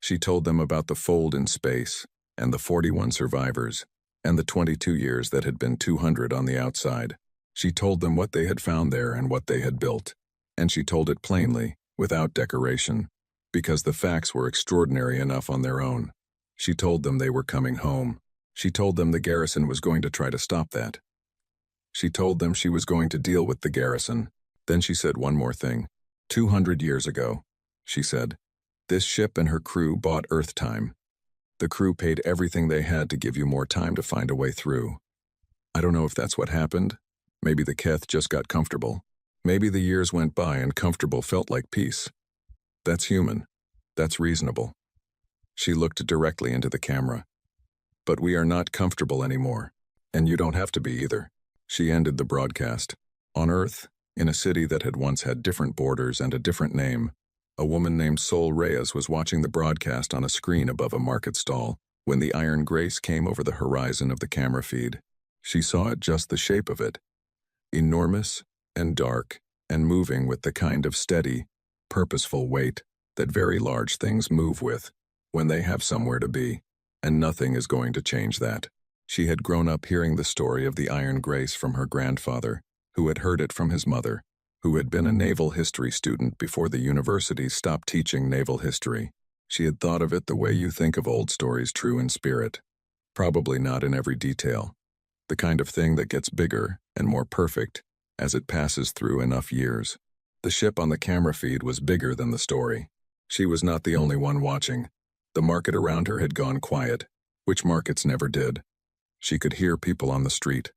She told them about the fold in space, and the 41 survivors, and the 22 years that had been 200 on the outside. She told them what they had found there and what they had built. And she told it plainly, without decoration, because the facts were extraordinary enough on their own. She told them they were coming home. She told them the garrison was going to try to stop that. She told them she was going to deal with the garrison. Then she said one more thing. 200 years ago, she said, this ship and her crew bought Earth time. The crew paid everything they had to give you more time to find a way through. I don't know if that's what happened. Maybe the Keth just got comfortable. Maybe the years went by and comfortable felt like peace. That's human. That's reasonable. She looked directly into the camera. But we are not comfortable anymore, and you don't have to be either. She ended the broadcast. On Earth, in a city that had once had different borders and a different name, a woman named Sol Reyes was watching the broadcast on a screen above a market stall when the Iron Grace came over the horizon of the camera feed. She saw it, just the shape of it. Enormous and dark and moving with the kind of steady, purposeful weight that very large things move with when they have somewhere to be, and nothing is going to change that. She had grown up hearing the story of the Iron Grace from her grandfather, who had heard it from his mother, who had been a naval history student before the universities stopped teaching naval history. She had thought of it the way you think of old stories, true in spirit. Probably not in every detail. The kind of thing that gets bigger and more perfect as it passes through enough years. The ship on the camera feed was bigger than the story. She was not the only one watching. The market around her had gone quiet, which markets never did. She could hear people on the street.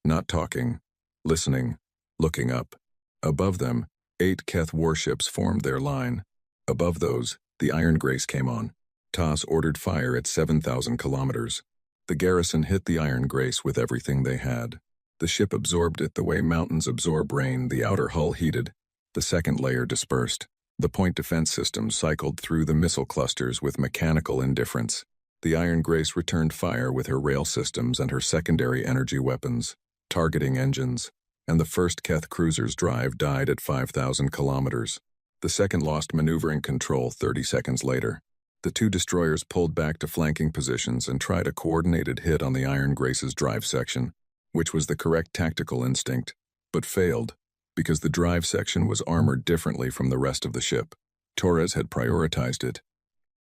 not talking, listening, looking up. Above them, 8 Keth warships formed their line. Above those, the Iron Grace came on. TOS ordered fire at 7,000 kilometers. The garrison hit the Iron Grace with everything they had. The ship absorbed it the way mountains absorb rain. The outer hull heated. The second layer dispersed. The point defense system cycled through the missile clusters with mechanical indifference. The Iron Grace returned fire with her rail systems and her secondary energy weapons, targeting engines, and the first Keth cruiser's drive died at 5,000 kilometers. The second lost maneuvering control 30 seconds later. The 2 destroyers pulled back to flanking positions and tried a coordinated hit on the Iron Grace's drive section, which was the correct tactical instinct, but failed because the drive section was armored differently from the rest of the ship. Torres had prioritized it,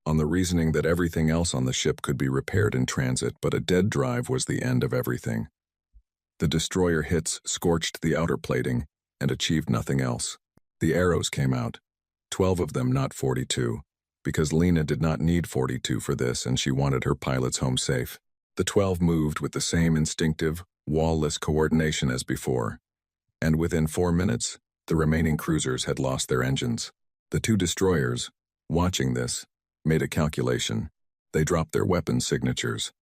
on the reasoning that everything else on the ship could be repaired in transit, but a dead drive was the end of everything. The destroyer hits scorched the outer plating and achieved nothing else. The arrows came out, 12 of them, not 42, because Lena did not need 42 for this and she wanted her pilots home safe. The 12 moved with the same instinctive, wall-less coordination as before, and within 4 minutes, the remaining cruisers had lost their engines. The 2 destroyers, watching this, made a calculation. They dropped their weapon signatures.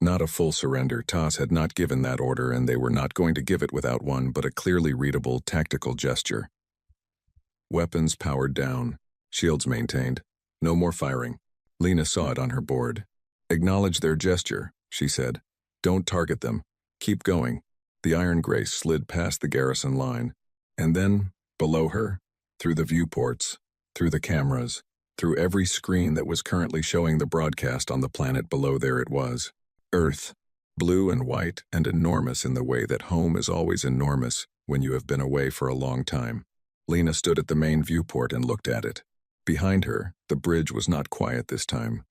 Not a full surrender. TOS had not given that order, and they were not going to give it without one but a clearly readable tactical gesture. Weapons powered down. Shields maintained. No more firing. Lena saw it on her board. Acknowledge their gesture, she said. Don't target them. Keep going. The Iron Grace slid past the garrison line. And then, below her, through the viewports, through the cameras, through every screen that was currently showing the broadcast on the planet below, there it was. Earth. Blue and white and enormous in the way that home is always enormous when you have been away for a long time. Lena stood at the main viewport and looked at it. Behind her, the bridge was not quiet this time.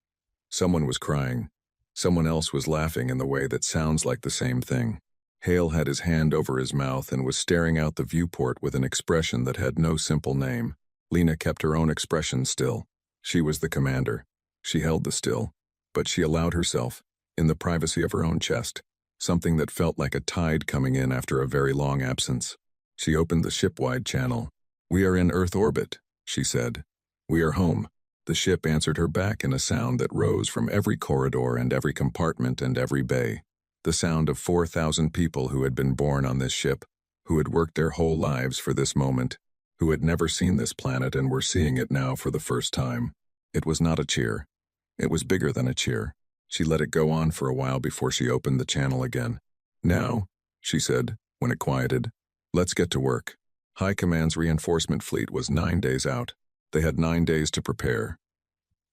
Someone was crying. Someone else was laughing in the way that sounds like the same thing. Hale had his hand over his mouth and was staring out the viewport with an expression that had no simple name. Lena kept her own expression still. She was the commander. She held the still, but she allowed herself, in the privacy of her own chest, something that felt like a tide coming in after a very long absence. She opened the ship-wide channel. "We are in Earth orbit," she said. "We are home." The ship answered her back in a sound that rose from every corridor and every compartment and every bay. The sound of 4,000 people who had been born on this ship, who had worked their whole lives for this moment, who had never seen this planet and were seeing it now for the first time. It was not a cheer. It was bigger than a cheer. She let it go on for a while before she opened the channel again. "Now," she said, when it quieted, "let's get to work." High Command's reinforcement fleet was 9 days out. They had 9 days to prepare.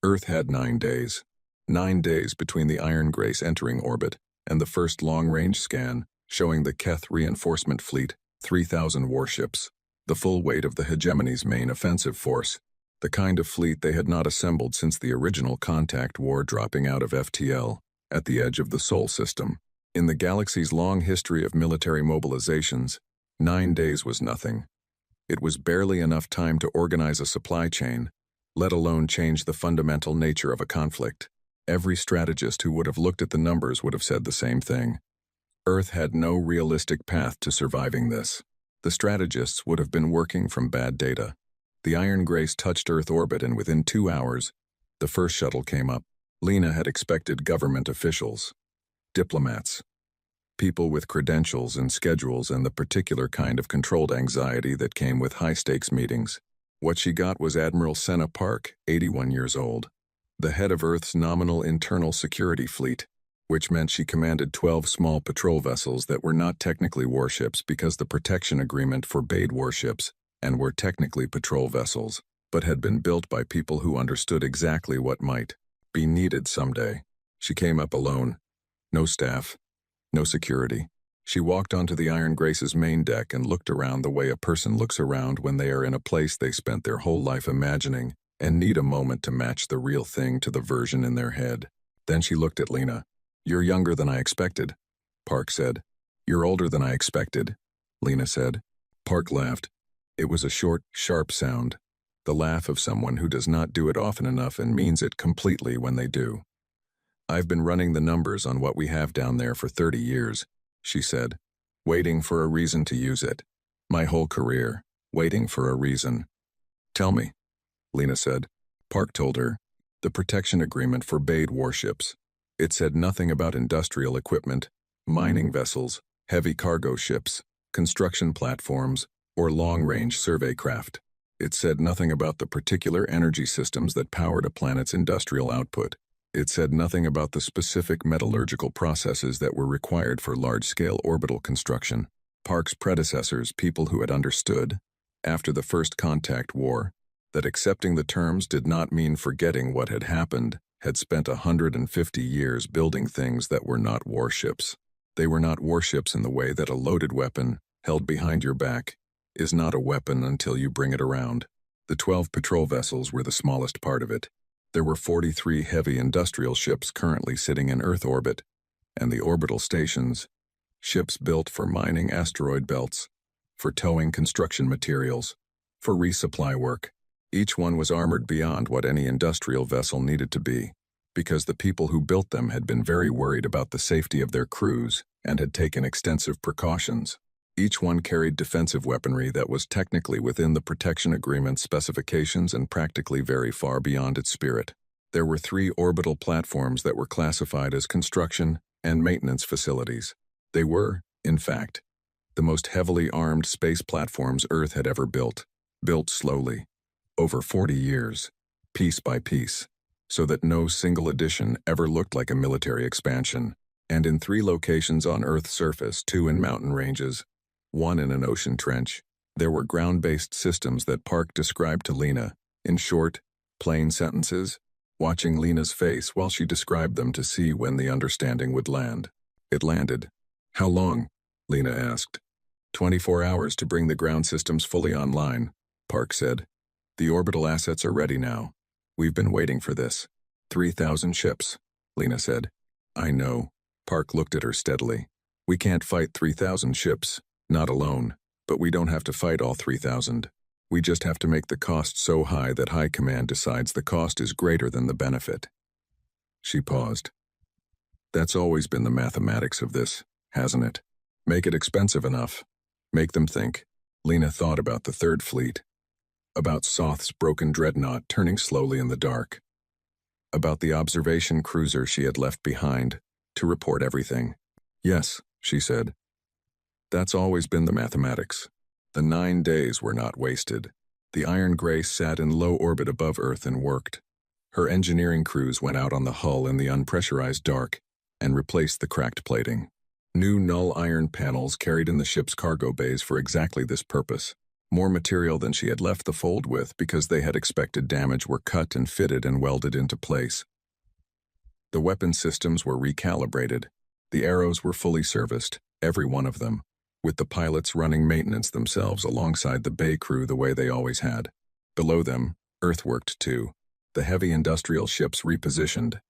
Earth had 9 days. 9 days between the Iron Grace entering orbit and the first long-range scan showing the Keth reinforcement fleet, 3,000 warships, the full weight of the hegemony's main offensive force, the kind of fleet they had not assembled since the original contact war dropping out of FTL, at the edge of the Sol system. In the galaxy's long history of military mobilizations, 9 days was nothing. It was barely enough time to organize a supply chain, let alone change the fundamental nature of a conflict. Every strategist who would have looked at the numbers would have said the same thing. Earth had no realistic path to surviving this. The strategists would have been working from bad data. The Iron Grace touched Earth orbit, and within 2 hours, the first shuttle came up. Lena had expected government officials, diplomats, people with credentials and schedules and the particular kind of controlled anxiety that came with high-stakes meetings. What she got was Admiral Senna Park, 81 years old, the head of Earth's nominal internal security fleet, which meant she commanded 12 small patrol vessels that were not technically warships because the protection agreement forbade warships and were technically patrol vessels, but had been built by people who understood exactly what might be needed someday. She came up alone. No staff. No security. She walked onto the Iron Grace's main deck and looked around the way a person looks around when they are in a place they spent their whole life imagining and need a moment to match the real thing to the version in their head. Then she looked at Lena. "You're younger than I expected," Park said. "You're older than I expected," Lena said. Park laughed. It was a short, sharp sound, the laugh of someone who does not do it often enough and means it completely when they do. "I've been running the numbers on what we have down there for 30 years, she said. Waiting for a reason to use it. My whole career, waiting for a reason. Tell me, Lena said. Park told her. The protection agreement forbade warships. It said nothing about industrial equipment, mining vessels, heavy cargo ships, construction platforms, or long-range survey craft. It said nothing about the particular energy systems that powered a planet's industrial output. It said nothing about the specific metallurgical processes that were required for large-scale orbital construction. Park's predecessors, people who had understood, after the First Contact War, that accepting the terms did not mean forgetting what had happened, had spent 150 years building things that were not warships. They were not warships in the way that a loaded weapon, held behind your back, is not a weapon until you bring it around. The 12 patrol vessels were the smallest part of it. There were 43 heavy industrial ships currently sitting in Earth orbit, and the orbital stations, ships built for mining asteroid belts, for towing construction materials, for resupply work. Each one was armored beyond what any industrial vessel needed to be, because the people who built them had been very worried about the safety of their crews and had taken extensive precautions. Each one carried defensive weaponry that was technically within the protection agreement's specifications and practically very far beyond its spirit. There were 3 orbital platforms that were classified as construction and maintenance facilities. They were, in fact, the most heavily armed space platforms Earth had ever built slowly, over 40 years, piece by piece, so that no single addition ever looked like a military expansion, and in 3 locations on Earth's surface, 2 in mountain ranges, 1 in an ocean trench. There were ground-based systems that Park described to Lena, in short, plain sentences, watching Lena's face while she described them to see when the understanding would land. It landed. How long? Lena asked. 24 hours to bring the ground systems fully online, Park said. The orbital assets are ready now. We've been waiting for this. 3,000 ships, Lena said. I know. Park looked at her steadily. We can't fight 3,000 ships, not alone, but we don't have to fight all 3,000. We just have to make the cost so high that High Command decides the cost is greater than the benefit. She paused. That's always been the mathematics of this, hasn't it? Make it expensive enough. Make them think. Lena thought about the Third Fleet. About Soth's broken dreadnought turning slowly in the dark. About the observation cruiser she had left behind to report everything. Yes, she said. That's always been the mathematics. The 9 days were not wasted. The Iron Grace sat in low orbit above Earth and worked. Her engineering crews went out on the hull in the unpressurized dark and replaced the cracked plating. New null iron panels carried in the ship's cargo bays for exactly this purpose. More material than she had left the fold with because they had expected damage were cut and fitted and welded into place. The weapon systems were recalibrated. The arrows were fully serviced, every one of them, with the pilots running maintenance themselves alongside the bay crew the way they always had. Below them, Earth worked too. The heavy industrial ships repositioned.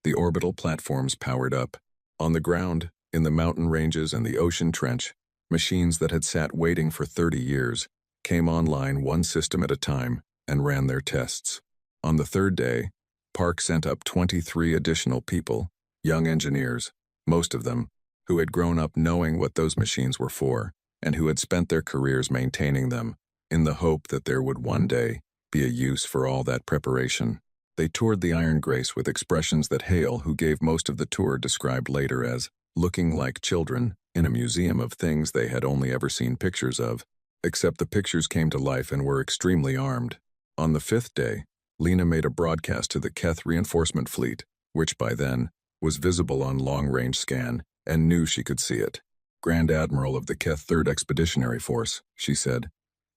The orbital platforms powered up. On the ground, in the mountain ranges and the ocean trench, machines that had sat waiting for 30 years came online one system at a time and ran their tests. On the 3rd day, Park sent up 23 additional people, young engineers, most of them, who had grown up knowing what those machines were for and who had spent their careers maintaining them, in the hope that there would one day be a use for all that preparation. They toured the Iron Grace with expressions that Hale, who gave most of the tour, described later as looking like children in a museum of things they had only ever seen pictures of, except the pictures came to life and were extremely armed. On the 5th day, Lena made a broadcast to the Keth reinforcement fleet, which by then was visible on long-range scan, and knew she could see it. Grand Admiral of the Keth 3rd Expeditionary Force, she said,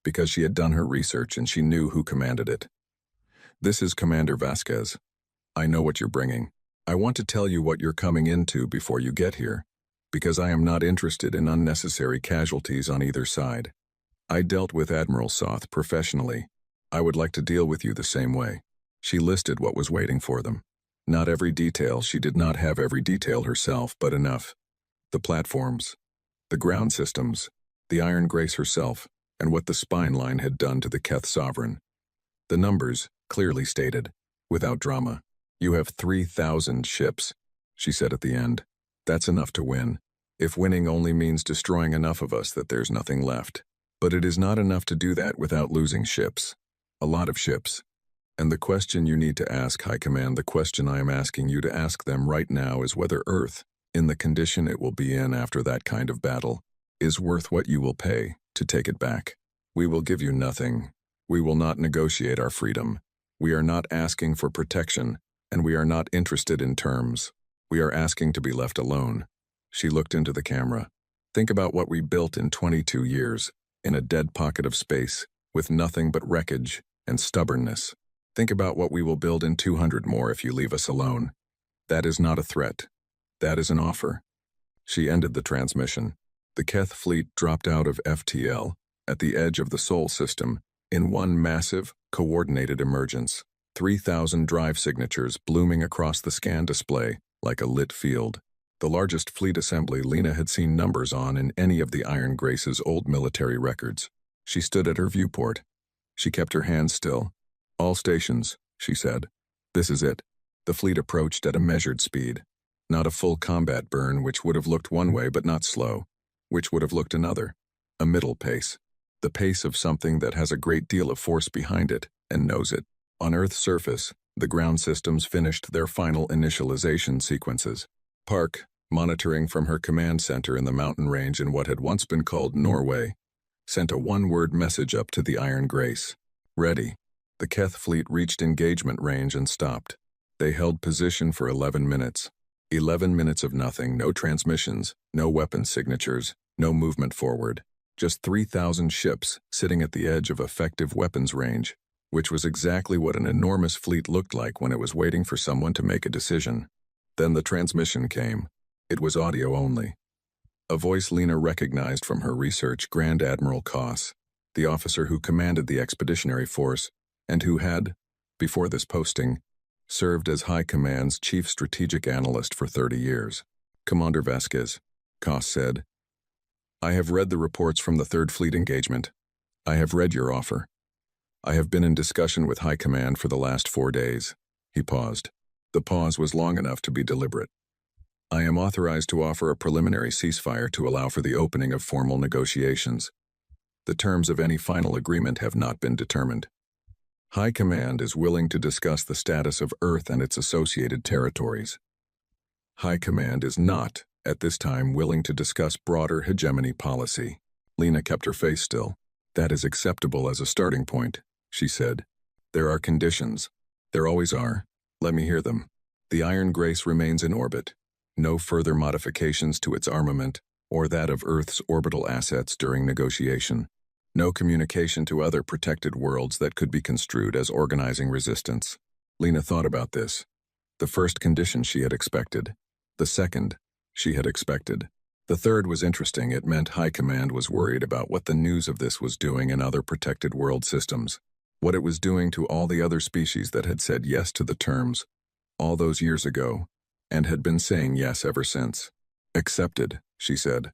because she had done her research and she knew who commanded it. This is Commander Vasquez. I know what you're bringing. I want to tell you what you're coming into before you get here, because I am not interested in unnecessary casualties on either side. I dealt with Admiral Soth professionally. I would like to deal with you the same way. She listed what was waiting for them. Not every detail, she did not have every detail herself, but enough. The platforms, the ground systems, the Iron Grace herself, and what the spine line had done to the Keth Sovereign. The numbers, clearly stated, without drama. You have 3,000 ships, she said at the end. That's enough to win. If winning only means destroying enough of us that there's nothing left. But it is not enough to do that without losing ships. A lot of ships. And the question you need to ask, High Command, the question I am asking you to ask them right now is whether Earth, in the condition it will be in after that kind of battle, is worth what you will pay to take it back. We will give you nothing. We will not negotiate our freedom. We are not asking for protection, and we are not interested in terms. We are asking to be left alone. She looked into the camera. Think about what we built in 22 years, in a dead pocket of space, with nothing but wreckage and stubbornness. Think about what we will build in 200 more if you leave us alone. That is not a threat. That is an offer. She ended the transmission. The Keth fleet dropped out of FTL, at the edge of the Sol system, in one massive, coordinated emergence. 3,000 drive signatures blooming across the scan display, like a lit field. The largest fleet assembly Lena had seen numbers on in any of the Iron Grace's old military records. She stood at her viewport. She kept her hands still. All stations, she said. This is it. The fleet approached at a measured speed. Not a full combat burn, which would have looked one way but not slow, which would have looked another. A middle pace. The pace of something that has a great deal of force behind it and knows it. On Earth's surface, the ground systems finished their final initialization sequences. Park, monitoring from her command center in the mountain range in what had once been called Norway, sent a one-word message up to the Iron Grace. Ready. The Keth fleet reached engagement range and stopped. They held position for 11 minutes. 11 minutes of nothing, no transmissions, no weapon signatures, no movement forward. Just 3,000 ships sitting at the edge of effective weapons range, which was exactly what an enormous fleet looked like when it was waiting for someone to make a decision. Then the transmission came. It was audio only. A voice Lena recognized from her research, Grand Admiral Koss, the officer who commanded the expeditionary force and who had, before this posting, served as High Command's chief strategic analyst for 30 years. Commander Vasquez, Koss said, I have read the reports from the Third Fleet engagement. I have read your offer. I have been in discussion with High Command for the last 4 days. He paused. The pause was long enough to be deliberate. I am authorized to offer a preliminary ceasefire to allow for the opening of formal negotiations. The terms of any final agreement have not been determined. High Command is willing to discuss the status of Earth and its associated territories. High Command is not, at this time, willing to discuss broader hegemony policy. Lena kept her face still. That is acceptable as a starting point, she said. There are conditions. There always are. Let me hear them. The Iron Grace remains in orbit. No further modifications to its armament or that of Earth's orbital assets during negotiation. No communication to other protected worlds that could be construed as organizing resistance. Lena thought about this. The first condition she had expected. The second, she had expected. The third was interesting. It meant High Command was worried about what the news of this was doing in other protected world systems. What it was doing to all the other species that had said yes to the terms all those years ago, and had been saying yes ever since. Accepted, she said,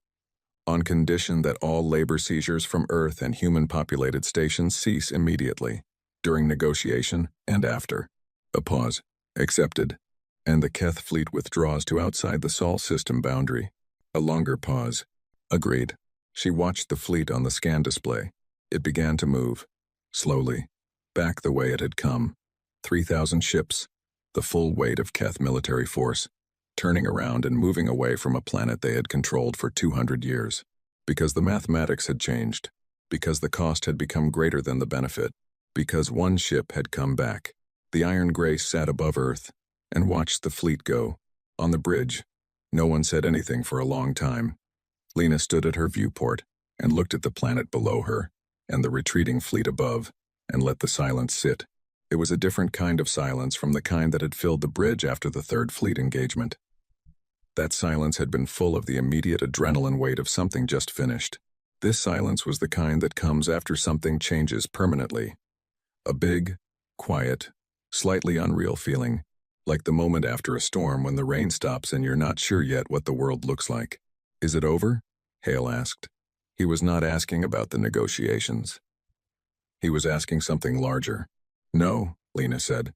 on condition that all labor seizures from Earth and human-populated stations cease immediately, during negotiation and after. A pause. Accepted. And the Keth fleet withdraws to outside the Sol system boundary. A longer pause. Agreed. She watched the fleet on the scan display. It began to move. Slowly. Back the way it had come. 3,000 ships. The full weight of Keth military force, turning around and moving away from a planet they had controlled for 200 years. Because the mathematics had changed. Because the cost had become greater than the benefit. Because one ship had come back. The Iron Grace sat above Earth and watched the fleet go. On the bridge, no one said anything for a long time. Lena stood at her viewport and looked at the planet below her and the retreating fleet above and let the silence sit. It was a different kind of silence from the kind that had filled the bridge after the Third Fleet engagement. That silence had been full of the immediate adrenaline weight of something just finished. This silence was the kind that comes after something changes permanently. A big, quiet, slightly unreal feeling, like the moment after a storm when the rain stops and you're not sure yet what the world looks like. Is it over? Hale asked. He was not asking about the negotiations. He was asking something larger. No, Lena said.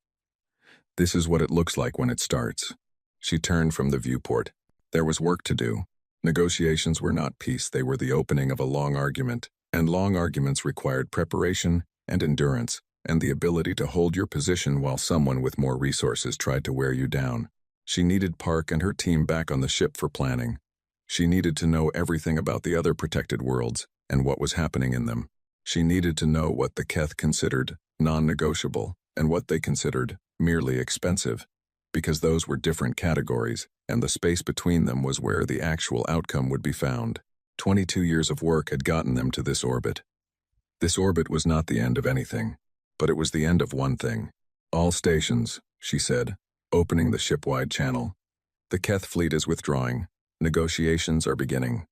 This is what it looks like when it starts. She turned from the viewport. There was work to do. Negotiations were not peace, they were the opening of a long argument, and long arguments required preparation and endurance, and the ability to hold your position while someone with more resources tried to wear you down. She needed Park and her team back on the ship for planning. She needed to know everything about the other protected worlds and what was happening in them. She needed to know what the Keth considered non-negotiable and what they considered merely expensive, because those were different categories, and the space between them was where the actual outcome would be found. 22 years of work had gotten them to this orbit. This orbit was not the end of anything, but it was the end of one thing. All stations, she said, opening the ship-wide channel. The Keth fleet is withdrawing. Negotiations are beginning.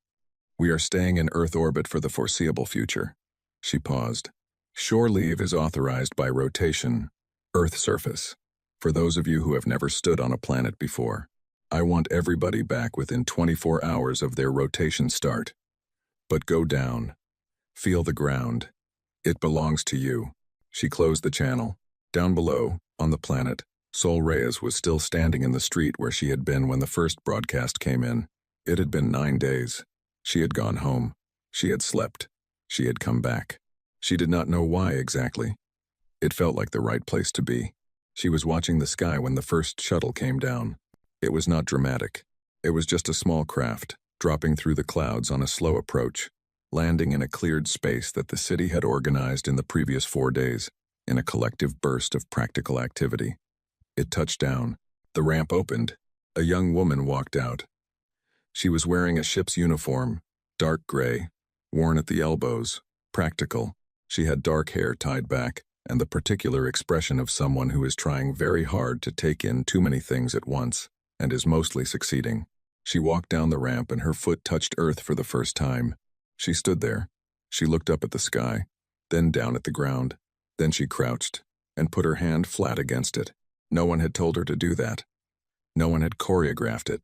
We are staying in Earth orbit for the foreseeable future. She paused. Shore leave is authorized by rotation, Earth surface. For those of you who have never stood on a planet before, I want everybody back within 24 hours of their rotation start. But go down. Feel the ground. It belongs to you. She closed the channel. Down below, on the planet, Sol Reyes was still standing in the street where she had been when the first broadcast came in. It had been 9 days. She had gone home. She had slept. She had come back. She did not know why exactly. It felt like the right place to be. She was watching the sky when the first shuttle came down. It was not dramatic. It was just a small craft, dropping through the clouds on a slow approach, landing in a cleared space that the city had organized in the previous 4 days, in a collective burst of practical activity. It touched down. The ramp opened. A young woman walked out. She was wearing a ship's uniform, dark gray, worn at the elbows, practical. She had dark hair tied back, and the particular expression of someone who is trying very hard to take in too many things at once, and is mostly succeeding. She walked down the ramp and her foot touched earth for the first time. She stood there. She looked up at the sky, then down at the ground. Then she crouched, and put her hand flat against it. No one had told her to do that. No one had choreographed it.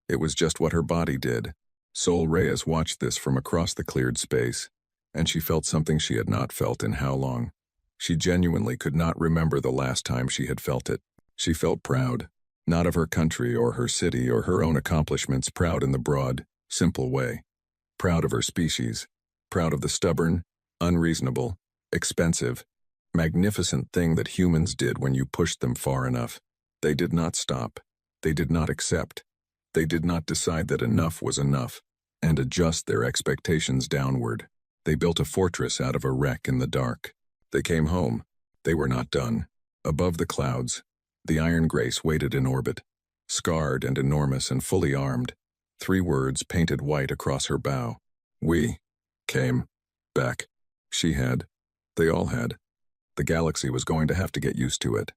It was just what her body did. Sol Reyes watched this from across the cleared space, and she felt something she had not felt in how long. She genuinely could not remember the last time she had felt it. She felt proud, not of her country or her city or her own accomplishments, proud in the broad, simple way. Proud of her species, proud of the stubborn, unreasonable, expensive, magnificent thing that humans did when you pushed them far enough. They did not stop. They did not accept. They did not decide that enough was enough and adjust their expectations downward. They built a fortress out of a wreck in the dark. They came home. They were not done. Above the clouds, the Iron Grace waited in orbit, scarred and enormous and fully armed. 3 words painted white across her bow. We came back. She had. They all had. The galaxy was going to have to get used to it.